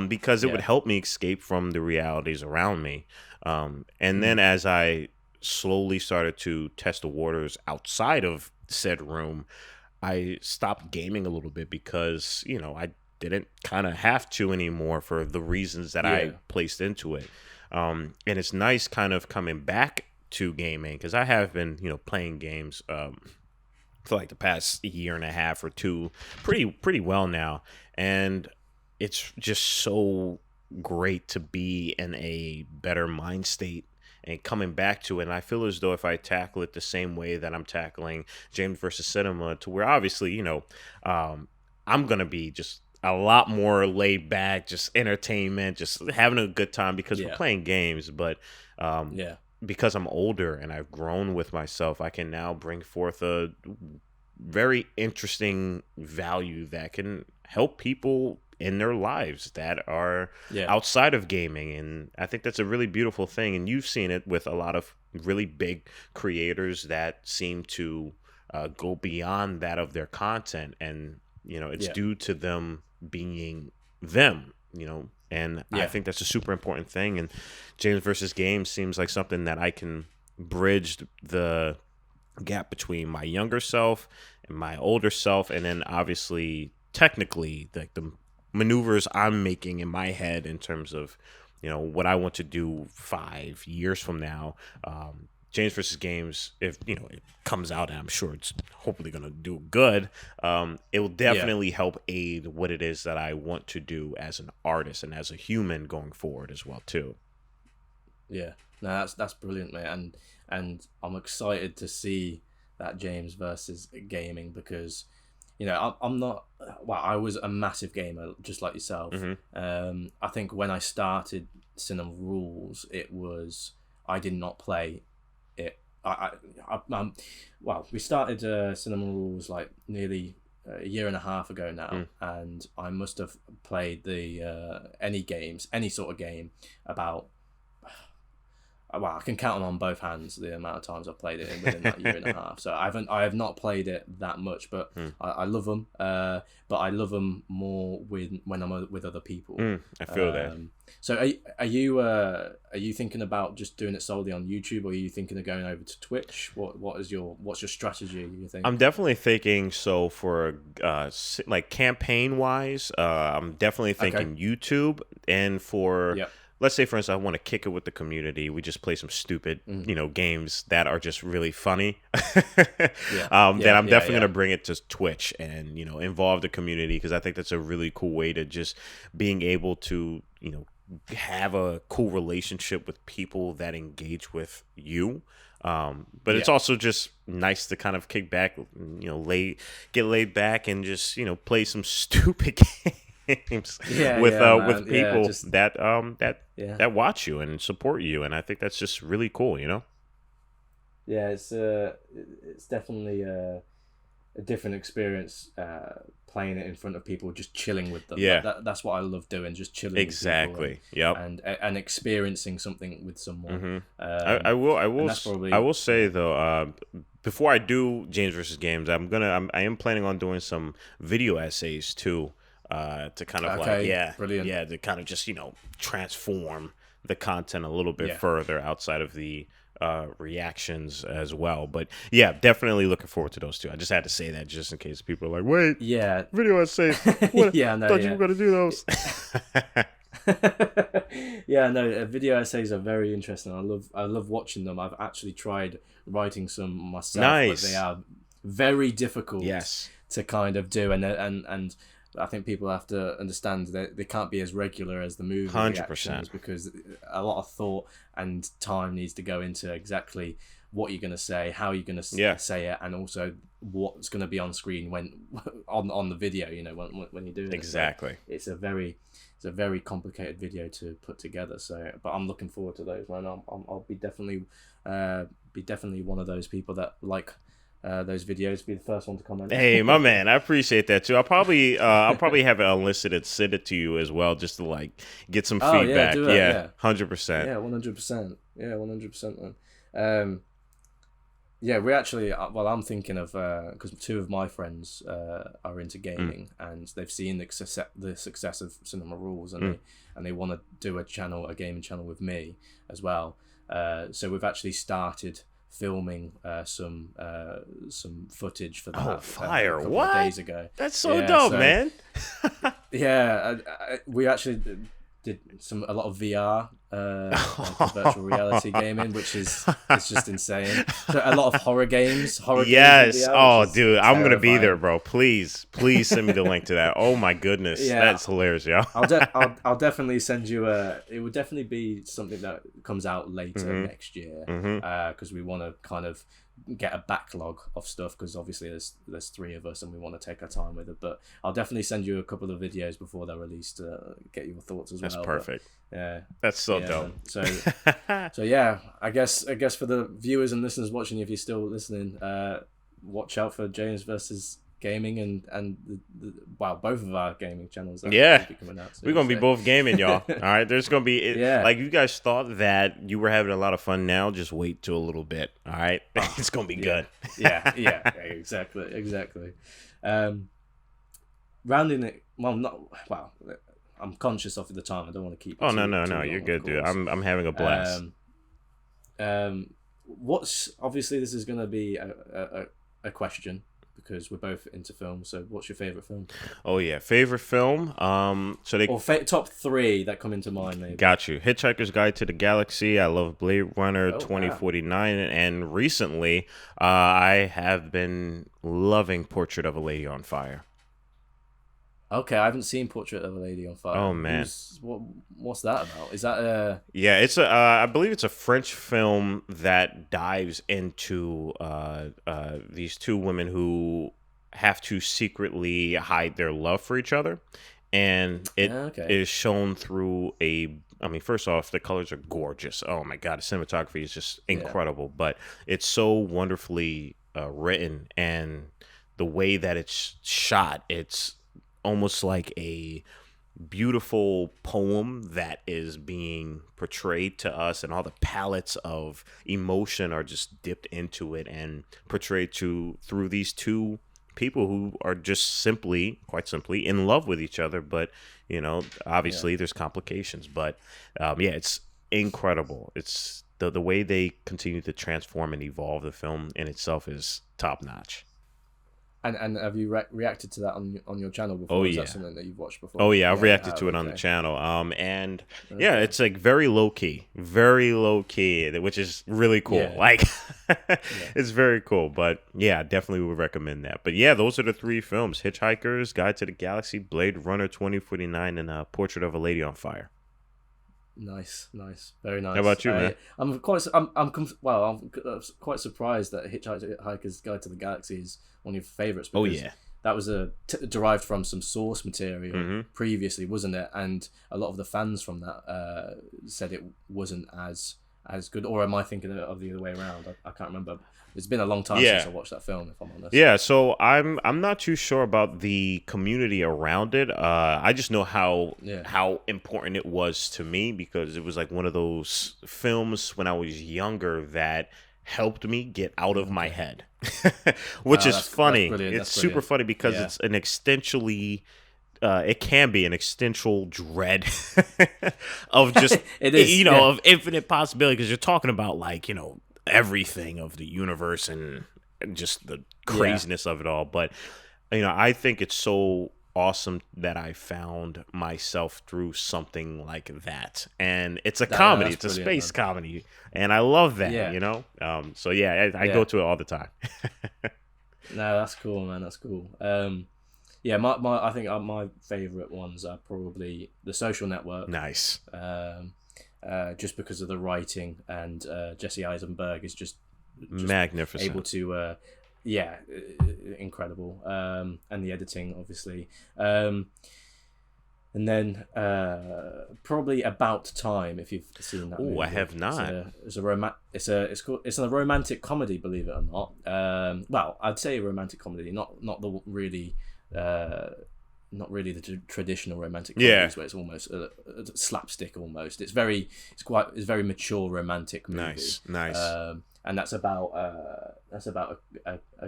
Because it would help me escape from the realities around me. And then as I slowly started to test the waters outside of said room, I stopped gaming a little bit because, I didn't kind of have to anymore for the reasons that I placed into it. And it's nice kind of coming back to gaming, because I have been, playing games for like the past year and a half or two pretty well now. And it's just so great to be in a better mind state and coming back to it. And I feel as though if I tackle it the same way that I'm tackling James versus Cinema, to where obviously, I'm going to be just a lot more laid back, just entertainment, just having a good time, because we're playing games. But because I'm older and I've grown with myself, I can now bring forth a very interesting value that can help people in their lives that are outside of gaming. And I think that's a really beautiful thing. And you've seen it with a lot of really big creators that seem to go beyond that of their content. And, it's due to them being them, and I think that's a super important thing. And James versus Games seems like something that I can bridge the gap between my younger self and my older self. And then obviously, technically, like the maneuvers I'm making in my head in terms of, what I want to do 5 years from now. James versus Games, if it comes out, and I'm sure it's hopefully going to do good, it will definitely help aid what it is that I want to do as an artist and as a human going forward as well too. Yeah, no, that's brilliant, mate, and I'm excited to see that James versus Gaming, because I'm not. Well, I was a massive gamer just like yourself. I think when I started Cinema Rules, I did not play it. We started Cinema Rules like nearly a year and a half ago now, and I must have played any sort of game about. I can count them on both hands the amount of times I've played it within that year and a half. So I have not played it that much, but I love them. But I love them more when I'm with other people. I feel that. So are you thinking about just doing it solely on YouTube, or are you thinking of going over to Twitch? What's your strategy, you think? I'm definitely thinking so for like campaign wise. I'm definitely thinking YouTube, and for. Yep. Let's say, for instance, I want to kick it with the community. We just play some stupid, games that are just really funny. Then I'm definitely going to bring it to Twitch and, involve the community, because I think that's a really cool way to just being able to, have a cool relationship with people that engage with you. But it's also just nice to kind of kick back, get laid back and just, play some stupid games. With people that watch you and support you, and I think that's just really cool, Yeah, it's definitely a different experience playing it in front of people, just chilling with them. Yeah. That's what I love doing, just chilling Exactly. with people Yep. and experiencing something with someone. I will probably, I will say though, before I do James versus Games, I am planning on doing some video essays too, to kind of brilliant. to kind of just transform the content a little bit Yeah. further outside of the reactions as well. But yeah, definitely looking forward to those two. I just had to say that just in case people are like, wait, Yeah. video essays. What? Yeah, no, thought yeah. you were gonna do those. Yeah, no, video essays are very interesting. I love watching them. I've actually tried writing some myself, Nice. but they are very difficult Yes. to kind of do, and I think people have to understand that they can't be as regular as the movie 100%. reactions, because a lot of thought and time needs to go into exactly what you're going to say, how you're going to Yeah. say it, and also what's going to be on screen when on the video, when you do it. Exactly. So it's a very complicated video to put together. So, but I'm looking forward to those, man. I'll be definitely one of those people that like those videos. Be the first one to comment. Hey, my man, I appreciate that too. I'll probably have it unlisted, send it to you as well, just to like get some Oh, yeah, feedback. do it, yeah. 100%. Yeah, 100%. Yeah, 100%, man. Yeah, we actually. Well, I'm thinking of because two of my friends are into gaming, and they've seen the success of Cinema Rules, and they want to do a gaming channel with me as well. So we've actually started filming some footage for that. Oh, fire! A couple What? of days ago. That's so dope, man. Yeah, we actually did a lot of VR, like virtual reality gaming, which is it's just insane. So a lot of horror games. Yes. Games in VR, Oh, dude, I'm gonna be terrifying. there, bro. Please send me the link to that. Oh my goodness, Yeah. that's hilarious, yo. I'll definitely send you it would definitely be something that comes out later next year, because we want to kind of get a backlog of stuff, because obviously there's three of us and we want to take our time with it. But I'll definitely send you a couple of videos before they're released to get your thoughts as That's well. perfect. But, yeah, That's so yeah, dope. So yeah, I guess for the viewers and listeners watching, if you're still listening, watch out for James versus Gaming and both of our gaming channels. That Yeah. will be coming out soon, We're gonna be so- both gaming, y'all. All right, there's gonna be Yeah. like you guys thought that you were having a lot of fun. Now, just wait till a little bit. All right, it's gonna be good. yeah, exactly. Rounding it, I'm conscious of the time. I don't want to keep. it Oh too no, long, you're of good, dude. course. I'm having a blast. What's obviously this is going to be a question, because we're both into film. So, what's your favorite film, Oh yeah, favorite film. So they or top three that come into mind? Maybe. got you. Hitchhiker's Guide to the Galaxy. I love Blade Runner wow. 2049, and recently, I have been loving Portrait of a Lady on Fire. Okay, I haven't seen Portrait of a Lady on Fire. Oh, man. What's that about? Is that Yeah, it's I believe it's a French film that dives into these two women who have to secretly hide their love for each other, and it is shown through I mean, first off, the colors are gorgeous. Oh my god, the cinematography is just incredible. But it's so wonderfully written, and the way that it's shot, it's almost like a beautiful poem that is being portrayed to us, and all the palettes of emotion are just dipped into it and portrayed through these two people who are just quite simply in love with each other. But obviously there's complications, but it's incredible. It's the way they continue to transform and evolve the film in itself is top notch. And have you reacted to that on your channel before? Oh, Is yeah. that something that you've watched before? Oh yeah, I've reacted to it on the channel. And yeah, it's like very low key, which is really cool. Yeah. Like it's very cool. But yeah, definitely would recommend that. But yeah, those are the three films: Hitchhiker's Guide to the Galaxy, Blade Runner 2049, and Portrait of a Lady on Fire. Nice, very nice. How about you, man? I'm quite surprised that Hitchhiker's Guide to the Galaxy is one of your favorites. Oh because yeah. that was derived from some source material previously, wasn't it? And a lot of the fans from that said it wasn't as as good, or am I thinking of the other way around? I can't remember. It's been a long time Yeah. since I watched that film, if I'm honest. Yeah, so I'm not too sure about the community around it. I just know how important it was to me because it was like one of those films when I was younger that helped me get out of my head, which is funny. It's super funny because it's an existentially. It can be an existential dread of just it is, of infinite possibility because you're talking about like everything of the universe and just the craziness of it all. But I think it's so awesome that I found myself through something like that, and it's a comedy. It's a space comedy, and I love that. So I go to it all the time. No, that's cool, man. That's cool. I think my favorite ones are probably The Social Network. Nice. Just because of the writing, and Jesse Eisenberg is just magnificent, able to incredible, and the editing obviously, and then probably About Time, if you've seen that movie. I have not. It's a romantic comedy, believe it or not. Well, I'd say a romantic comedy, not the really not really the traditional romantic comedies where it's almost a slapstick almost. It's very mature romantic movie. Nice. And that's about a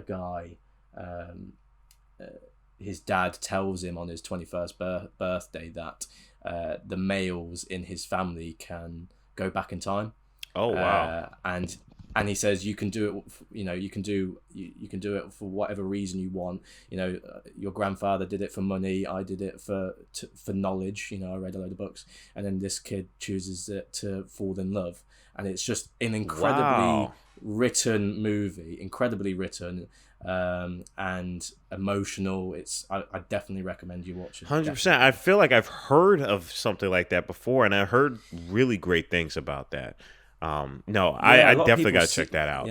guy. His dad tells him on his 21st birthday that the males in his family can go back in time. Oh wow! And he says you can do it. You can do it for whatever reason you want. Your grandfather did it for money. I did it for knowledge. I read a load of books, and then this kid chooses it to fall in love. And it's just an incredibly written movie, incredibly written, and emotional. I definitely recommend you watch it. 100%. I feel like I've heard of something like that before, and I heard really great things about that. I definitely got to check that out.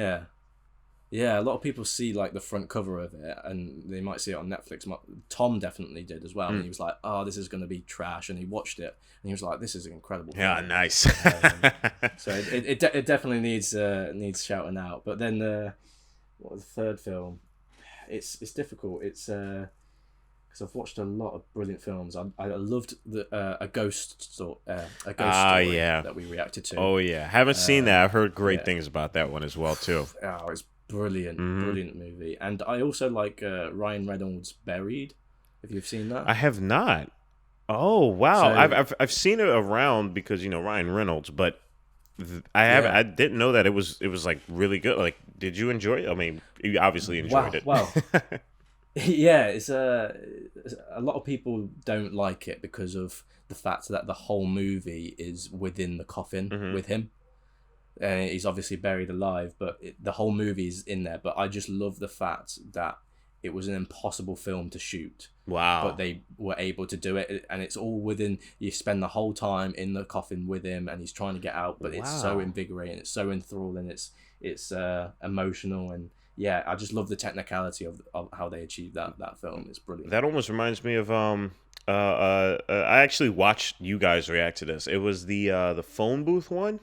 Yeah, a lot of people see like the front cover of it, and they might see it on Netflix. Tom definitely did as well, and he was like, "Oh, this is going to be trash," and he watched it, and he was like, "This is incredible." Yeah, nice. So it definitely needs shouting out. But then what was the third film? It's difficult. It's because I've watched a lot of brilliant films. I loved a ghost story that we reacted to. Oh yeah, haven't seen that. I've heard great things about that one as well too. Oh, it's brilliant movie. And I also like Ryan Reynolds' Buried. If you've seen that, I have not. Oh wow, so, I've seen it around because Ryan Reynolds, but I didn't know that it was like really good. Like, did you enjoy it? I mean, you obviously enjoyed it. Wow. Yeah, it's a lot of people don't like it because of the fact that the whole movie is within the coffin with him. He's obviously buried alive, but the whole movie is in there. But I just love the fact that it was an impossible film to shoot. Wow. But they were able to do it, and it's all within. You spend the whole time in the coffin with him, and he's trying to get out, but it's so invigorating, it's so enthralling, it's emotional, and yeah, I just love the technicality of how they achieved that film. It's brilliant. That almost reminds me of I actually watched you guys react to this. It was the phone booth one.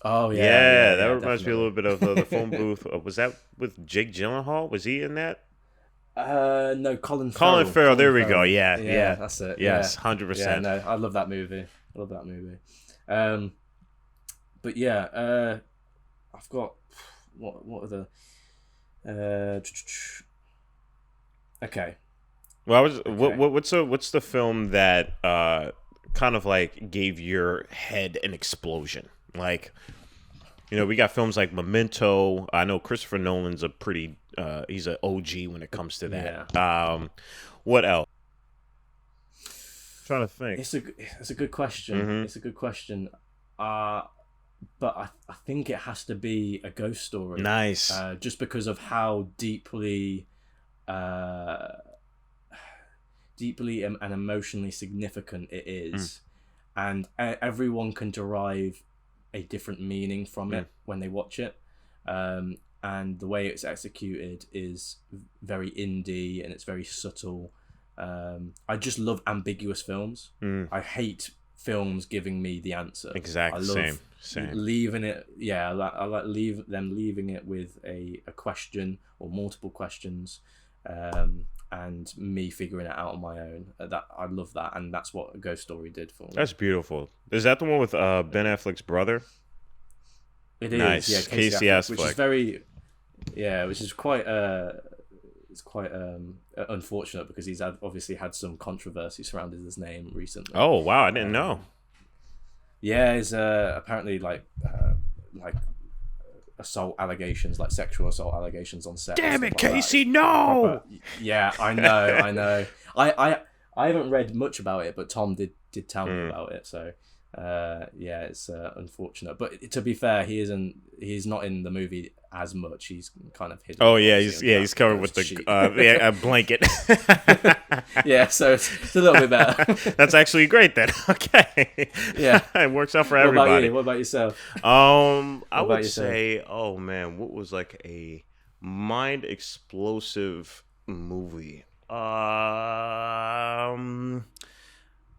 Oh yeah, that reminds me a little bit of the phone booth. Was that with Jake Gyllenhaal? Was he in that? No, Colin Farrell. There we go. Yeah, that's it. Yes, 100%. Yeah, no, I love that movie. But yeah, I've got what are the okay. Well, what's the film that kind of like gave your head an explosion? Like, we got films like Memento. I know Christopher Nolan's a pretty he's an OG when it comes to that. Yeah. What else? I'm trying to think. It's a good question. It's a good question. But I think it has to be A Ghost Story. Nice. Just because of how deeply and emotionally significant it is, and everyone can derive a different meaning from it when they watch it, and the way it's executed is very indie and it's very subtle. I just love ambiguous films. I hate films giving me the answer. Exactly. I love Same. leaving it. Yeah, I like leaving it with a question or multiple questions, and me figuring it out on my own. That I love that, and that's what Ghost Story did for me. That's beautiful. Is that the one with Ben Affleck's brother? It is. Nice. Yeah, Casey Affleck. which is very. Yeah, which is quite. It's quite unfortunate because he's obviously had some controversy surrounding his name recently. Oh wow, I didn't know. Yeah, he's apparently like assault allegations, like sexual assault allegations on set. Damn it, like Casey! No. Yeah, I know. I haven't read much about it, but Tom did tell me about it. So yeah, it's unfortunate. But to be fair, he's not in the movie as much. He's kind of hidden. Oh yeah, he's covered with the a blanket. Yeah, so it's a little bit better. That's actually great then. Okay. Yeah, it works out for everybody. What about yourself? I would say, oh man, what was like a mind explosive movie?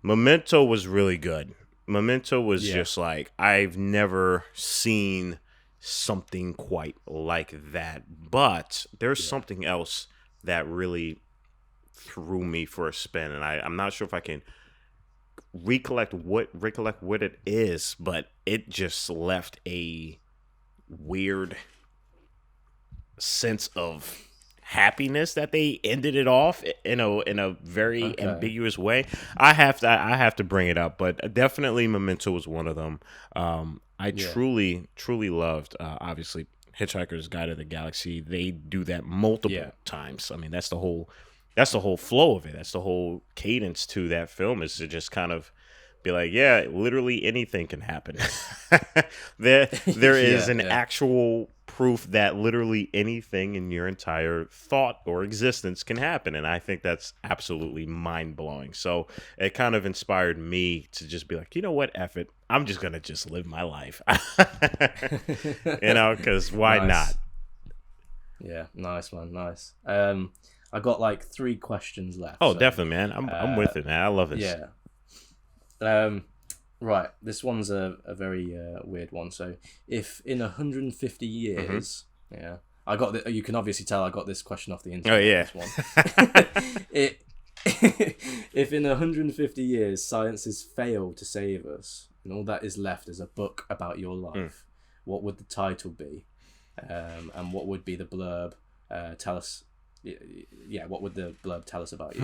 Memento was really good. Memento was just like, I've never seen something quite like that. But there's something else that really threw me for a spin, and I'm not sure if I can recollect what it is, but it just left a weird sense of happiness that they ended it off in a very ambiguous way. I have to bring it up, but definitely Memento was one of them. I truly loved obviously Hitchhiker's Guide to the Galaxy. They do that multiple times. I mean, that's the whole flow of it. That's the whole cadence to that film, is to just kind of be like, yeah, literally anything can happen. there is an actual proof that literally anything in your entire thought or existence can happen. And I think that's absolutely mind-blowing. So it kind of inspired me to just be like, you know what, F it. I'm just going to just live my life. Because why not? Yeah, nice, man, nice. I got like 3 questions left. Oh, so, definitely, man. I'm with it, man. I love this. Yeah. Right. This one's a very weird one. So, if in 150 years, I got you can obviously tell I got this question off the internet. Oh yeah. This one. If in 150 years science has failed to save us, and all that is left is a book about your life, what would the title be? And what would be the blurb? Tell us. Yeah, what would the blurb tell us about you?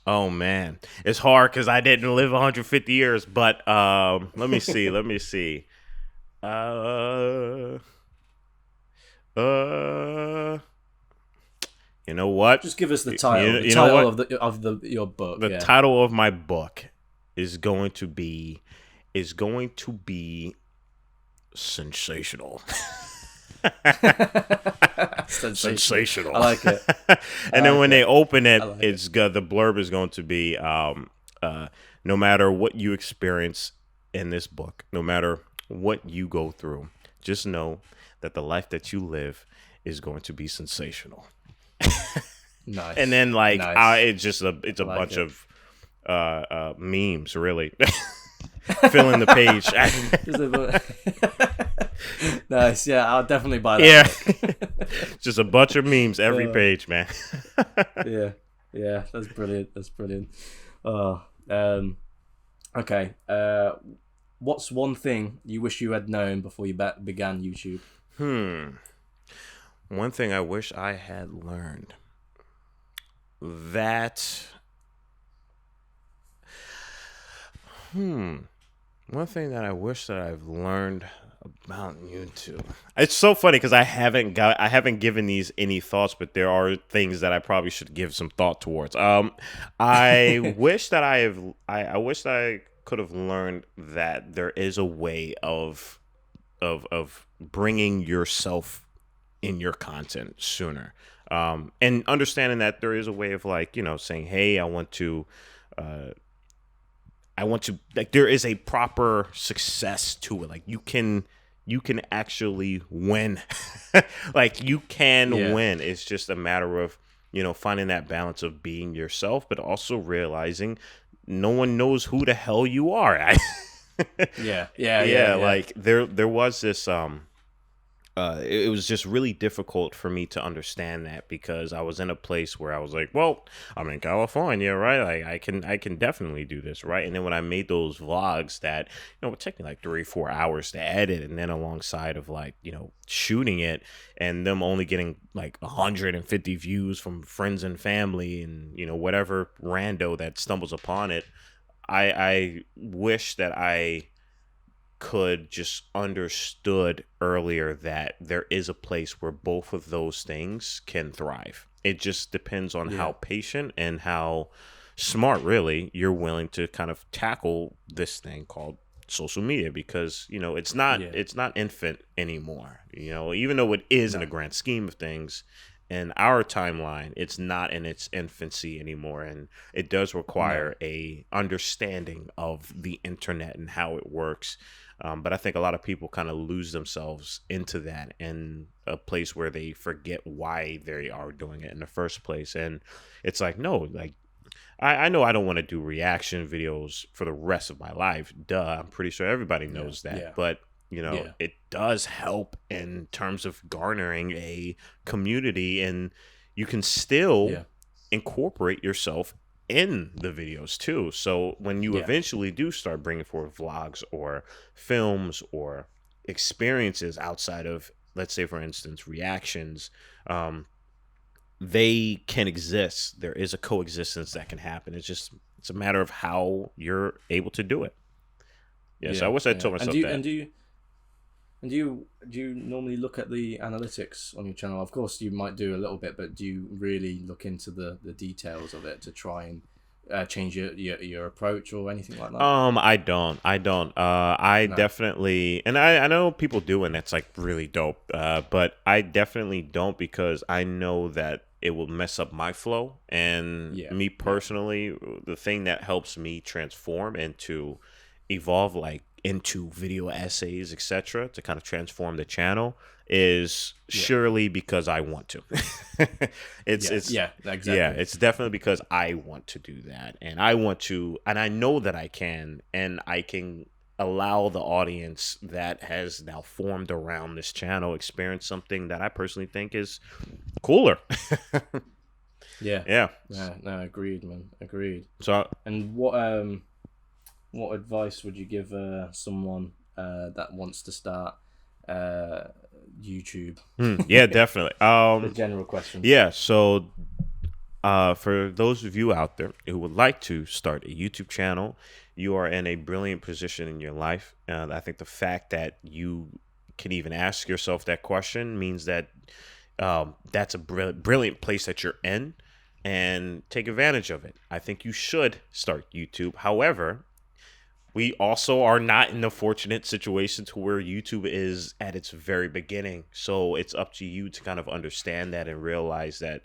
Oh man, it's hard because I didn't live 150 years. But let me see. You know what? Just give us the title. Of your book. The title of my book is going to be sensational. Sensational. I like it. And then when they open it, it's good. The blurb is going to be no matter what you experience in this book, no matter what you go through, just know that the life that you live is going to be sensational. Nice. And then it's a bunch of memes, really. Filling the page. Nice. Yeah, I'll definitely buy that. Yeah. Just a bunch of memes every page, man. Yeah, that's brilliant. Oh, okay. What's one thing you wish you had known before you began YouTube? One thing I wish I had learned. One thing that I wish that I've learned about YouTube. It's so funny because I haven't given these any thoughts, but there are things that I probably should give some thought towards. I wish that I wish that I could have learned that there is a way of bringing yourself in your content sooner. And understanding that there is a way of saying, hey, I want to there is a proper success to it. Like you can actually win. Like you can win. It's just a matter of finding that balance of being yourself, but also realizing no one knows who the hell you are. Yeah. Like there was this it was just really difficult for me to understand that, because I was in a place where I was like, well, I'm in California, right? Like I can definitely do this, right? And then when I made those vlogs that, would take me like 3-4 hours to edit, and then alongside of like, shooting it and them only getting like 150 views from friends and family and, whatever rando that stumbles upon it, I wish that I could just understood earlier that there is a place where both of those things can thrive. It just depends on how patient and how smart, really, you're willing to kind of tackle this thing called social media, because it's not infant anymore. Even though it is in the grand scheme of things, in our timeline, it's not in its infancy anymore, and it does require a understanding of the internet and how it works. But I think a lot of people kind of lose themselves into that, in a place where they forget why they are doing it in the first place. And it's like, no, like I know I don't want to do reaction videos for the rest of my life. Duh, I'm pretty sure everybody knows that. Yeah. But it does help in terms of garnering a community, and you can still incorporate yourself in the videos too. So when you eventually do start bringing forth vlogs or films or experiences outside of, let's say, for instance, reactions, they can exist. There is a coexistence that can happen. It's a matter of how you're able to do it. So I wish I told myself that. And do you normally look at the analytics on your channel? Of course, you might do a little bit, but do you really look into the details of it to try and change your approach or anything like that? I don't. No. Definitely, and I know people do, and that's like really dope. But I definitely don't, because I know that it will mess up my flow. And me personally, the thing that helps me transform and to evolve like into video essays, etc., to kind of transform the channel is surely because I want to. Exactly. It's definitely because I want to do that, and I know that I can, and I can allow the audience that has now formed around this channel experience something that I personally think is cooler. No, agreed, man, agreed. So, and what advice would you give someone that wants to start YouTube? Yeah, definitely. The general question. Yeah, so for those of you out there who would like to start a YouTube channel, you are in a brilliant position in your life. I think the fact that you can even ask yourself that question means that that's a brilliant place that you're in, and take advantage of it. I think you should start YouTube. However, we also are not in the fortunate situation to where YouTube is at its very beginning. So it's up to you to kind of understand that and realize that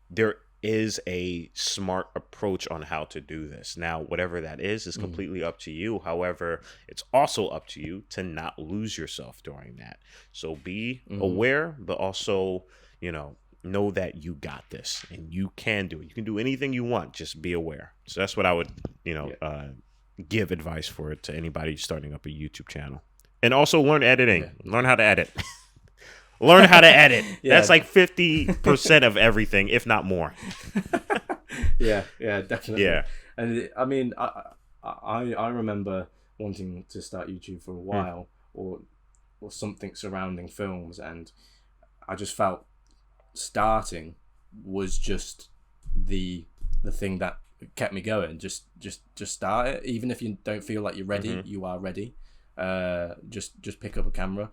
there is a smart approach on how to do this. Now, whatever that is completely up to you. However, it's also up to you to not lose yourself during that. So be aware, but also, know that you got this and you can do it. You can do anything you want. Just be aware. So that's what I would, give advice for it to anybody starting up a YouTube channel. And also learn editing. Learn how to edit. Learn how to edit. That's like 50% of everything, if not more. Yeah, definitely. Yeah. And I mean, I remember wanting to start YouTube for a while, or something surrounding films, and I just felt starting was just the thing that kept me going. Just start it, even if you don't feel like you're ready. You are ready. Just pick up a camera.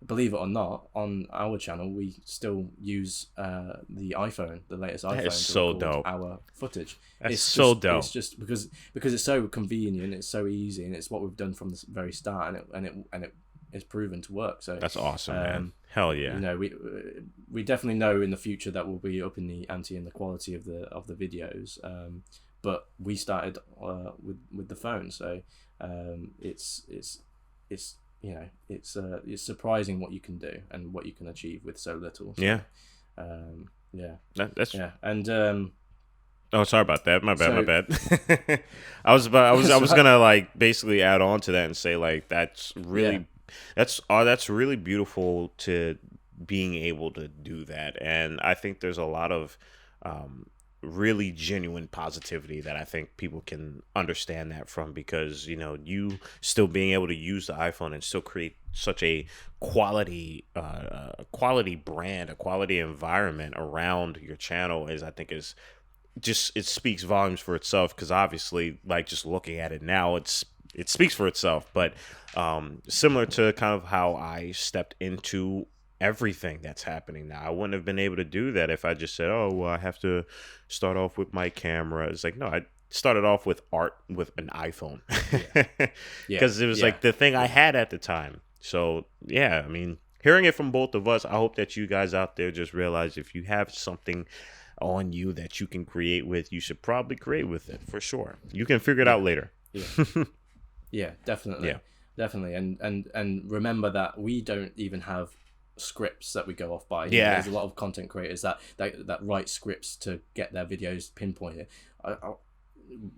Believe it or not, on our channel we still use the iPhone, the latest iPhone. That is so dope. Our footage. It's so dope. It's just because it's so convenient, it's so easy, and it's what we've done from the very start, and it is proven to work. So that's awesome, man. Hell yeah. We definitely know in the future that we'll be upping the ante and the quality of the videos. But we started with the phone, so it's surprising what you can do and what you can achieve with so little. So, Yeah, That's yeah, and Oh, sorry about that. My bad. My so bad. I so was gonna like basically add on to that and say like yeah, that's really beautiful to being able to do that, and I think there's a lot of um, really genuine positivity that I think people can understand that from, because you still being able to use the iPhone and still create such a quality brand, a quality environment around your channel is, I think, is just, it speaks volumes for itself, because obviously, like, just looking at it now, it speaks for itself. But similar to kind of how I stepped into everything that's happening now, I wouldn't have been able to do that if I just said, oh well, I have to start off with my camera. It's like, no, I started off with art with an iPhone yeah, yeah, because it was yeah, like the thing I yeah, had at the time. So yeah, I mean, hearing it from both of us, I hope that you guys out there just realize, if you have something on you that you can create with, you should probably create with it, for sure. You can figure it out yeah, later. yeah. Yeah, definitely, Yeah. definitely, and remember that we don't even have scripts that we go off by. Yeah. There's a lot of content creators that write scripts to get their videos pinpointed. I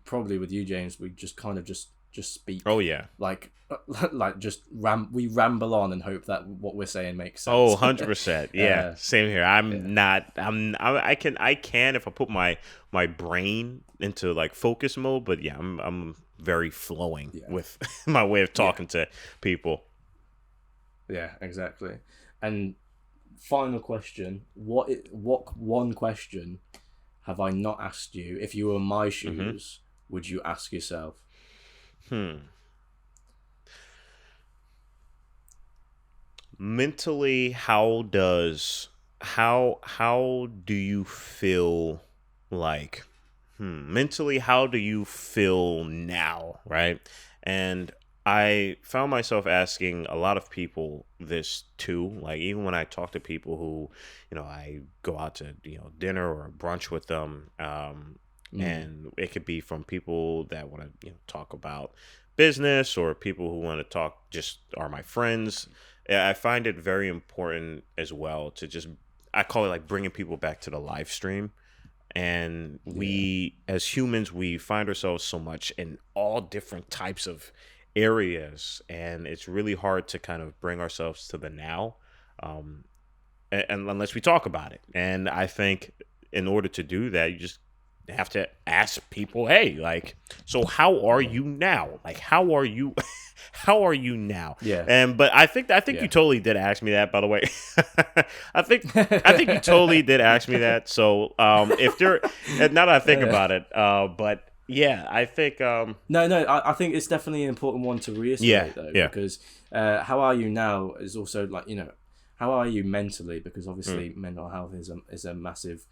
probably with you, James, we just kind of just Oh speak yeah. like like just we ramble on and hope that what we're saying makes Oh, sense. 100%. Yeah. uh, Same here. yeah, I can if I put my brain into like focus mode, but yeah, I'm very flowing yeah, with my way of yeah, talking to people. yeah, exactly. And final question: what one question have I not asked you? If you were in my Hmm. shoes, would you ask yourself? Hmm. Mentally, how do you feel like, mentally, how do you feel now, right? And I found myself asking a lot of people this too. Like, even when I talk to people who, I go out to, dinner or brunch with them, Mm, and it could be from people that want to, talk about business, or people who want to talk, just are my friends. Yeah, I find it very important as well to just, I call it like bringing people back to the live stream. And yeah, we, as humans, we find ourselves so much in all different types of areas, and it's really hard to kind of bring ourselves to the now, um, and unless we talk about it. And I think in order to do that, you just have to ask people, hey, like, so how are yeah, you now? Like, how are you? How are you now? yeah, And but I think you yeah. totally did ask me that, by the way. I think I think you totally did ask me that. So if there, and now that I think Uh, about it, but yeah, I think no, no, I think it's definitely an important one to yeah, reiterate though, yeah. because how are you now is also like, how are you mentally? Because Mm. obviously mental health is a massive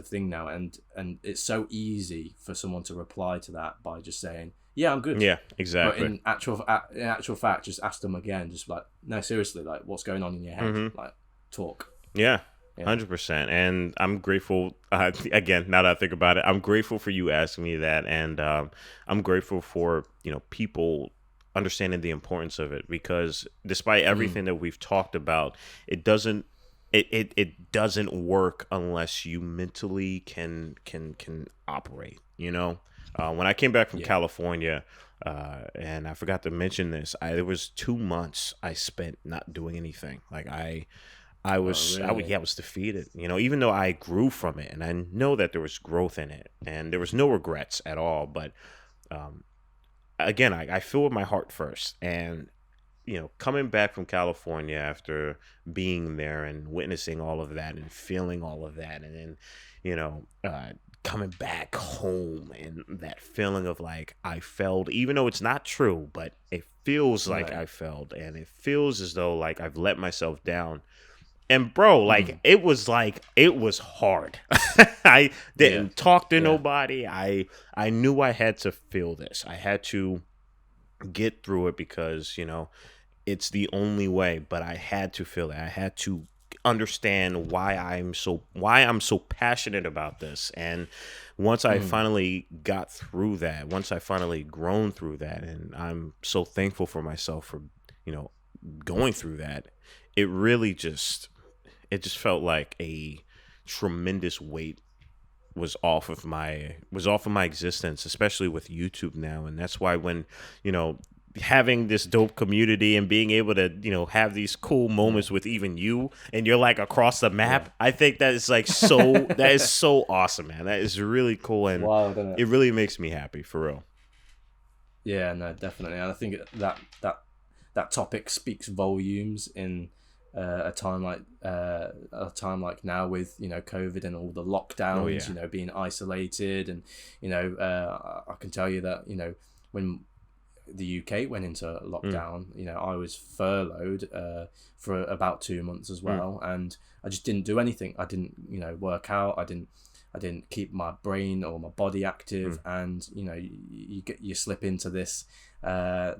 thing now, and it's so easy for someone to reply to that by just saying, yeah, I'm good. Yeah, But exactly. in actual fact, just ask them again, just like, no, seriously, like, what's going on in your head? Hmm. Like, talk. Yeah, Yeah. 100%. And I'm grateful. Again, now that I think about it, I'm grateful for you asking me that, and I'm grateful for people understanding the importance of it, because despite Mm, everything that we've talked about, it doesn't. It doesn't work unless you mentally can operate. When I came back from yeah. California, and I forgot to mention this, there was 2 months I spent not doing anything. Like Oh, I really? was defeated, even though I grew from it, and I know that there was growth in it, and there was no regrets at all. But um, again, I feel with my heart first, and coming back from California after being there and witnessing all of that and feeling all of that, and then you know, uh, coming back home and that feeling of like I failed, even though it's not true, but it feels like Right. I failed, and it feels as though like I've let myself down. And bro, Mm, like it was hard. I yeah. didn't talk to Yeah. nobody. I knew I had to feel this. I had to get through it, because it's the only way. But I had to feel it. I had to understand why I'm so passionate about this. And once I Mm, finally got through that, once I finally grown through that, and I'm so thankful for myself for you know going through that, it really just it just felt like a tremendous weight was off of my existence, especially with YouTube now. And that's why when, having this dope community and being able to, have these cool moments with even you, and you're like across the map, I think that is like that is so awesome, man. That is really cool, and wild, isn't it? It really makes me happy, for real. Yeah, no, definitely. And I think that topic speaks volumes in a time like now with COVID and all the lockdowns, being isolated, and I can tell you that when the UK went into lockdown, I was furloughed for about 2 months as well, and I just didn't do anything. I didn't work out. I didn't keep my brain or my body active, and you slip into this I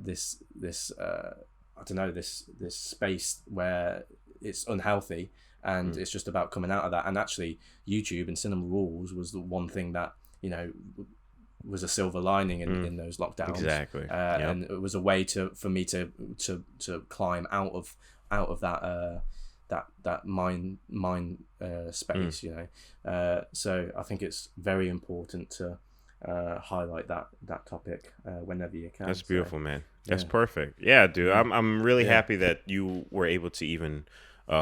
don't know, this space where it's unhealthy, and it's just about coming out of that. And actually, YouTube and Cinema Rules was the one thing that was a silver lining in those lockdowns. Exactly. And it was a way for me to climb out of that mind space. So I think it's very important to highlight that topic whenever you can. That's beautiful, man. That's perfect. Yeah, dude. I'm really happy that you were able to even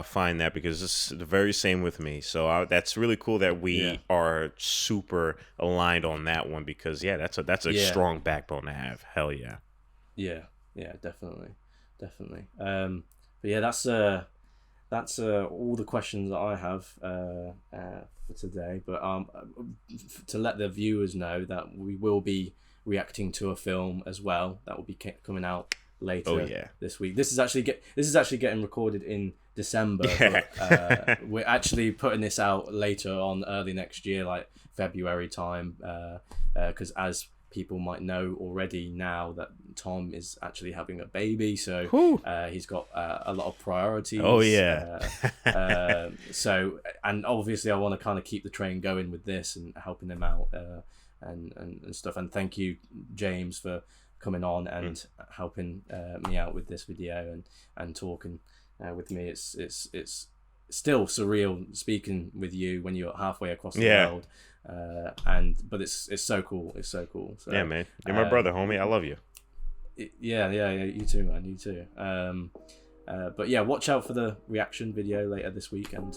find that, because it's the very same with me. So that's really cool that we are super aligned on that one, because that's a strong backbone to have. Hell yeah. Yeah, definitely. But yeah, that's all the questions that I have for today. But to let the viewers know that we will be reacting to a film as well that will be coming out later this week. This is actually getting recorded in December. But, we're actually putting this out later on, early next year, like February time, because as people might know already now, that Tom is actually having a baby, so he's got a lot of priorities. So, and obviously I want to kind of keep the train going with this and helping him out and stuff. And thank you, James, for coming on and helping me out with this video and talking with me. It's still surreal speaking with you when you're halfway across the world. But it's so cool. It's so cool. So, yeah, man, you're my brother, homie. I love you. Yeah. You too, man. You too. But yeah, watch out for the reaction video later this week. And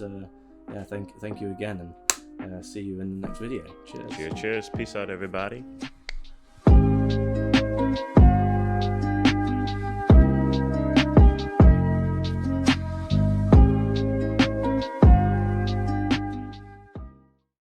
thank you again, and see you in the next video. Cheers. Cheers. Peace out, everybody.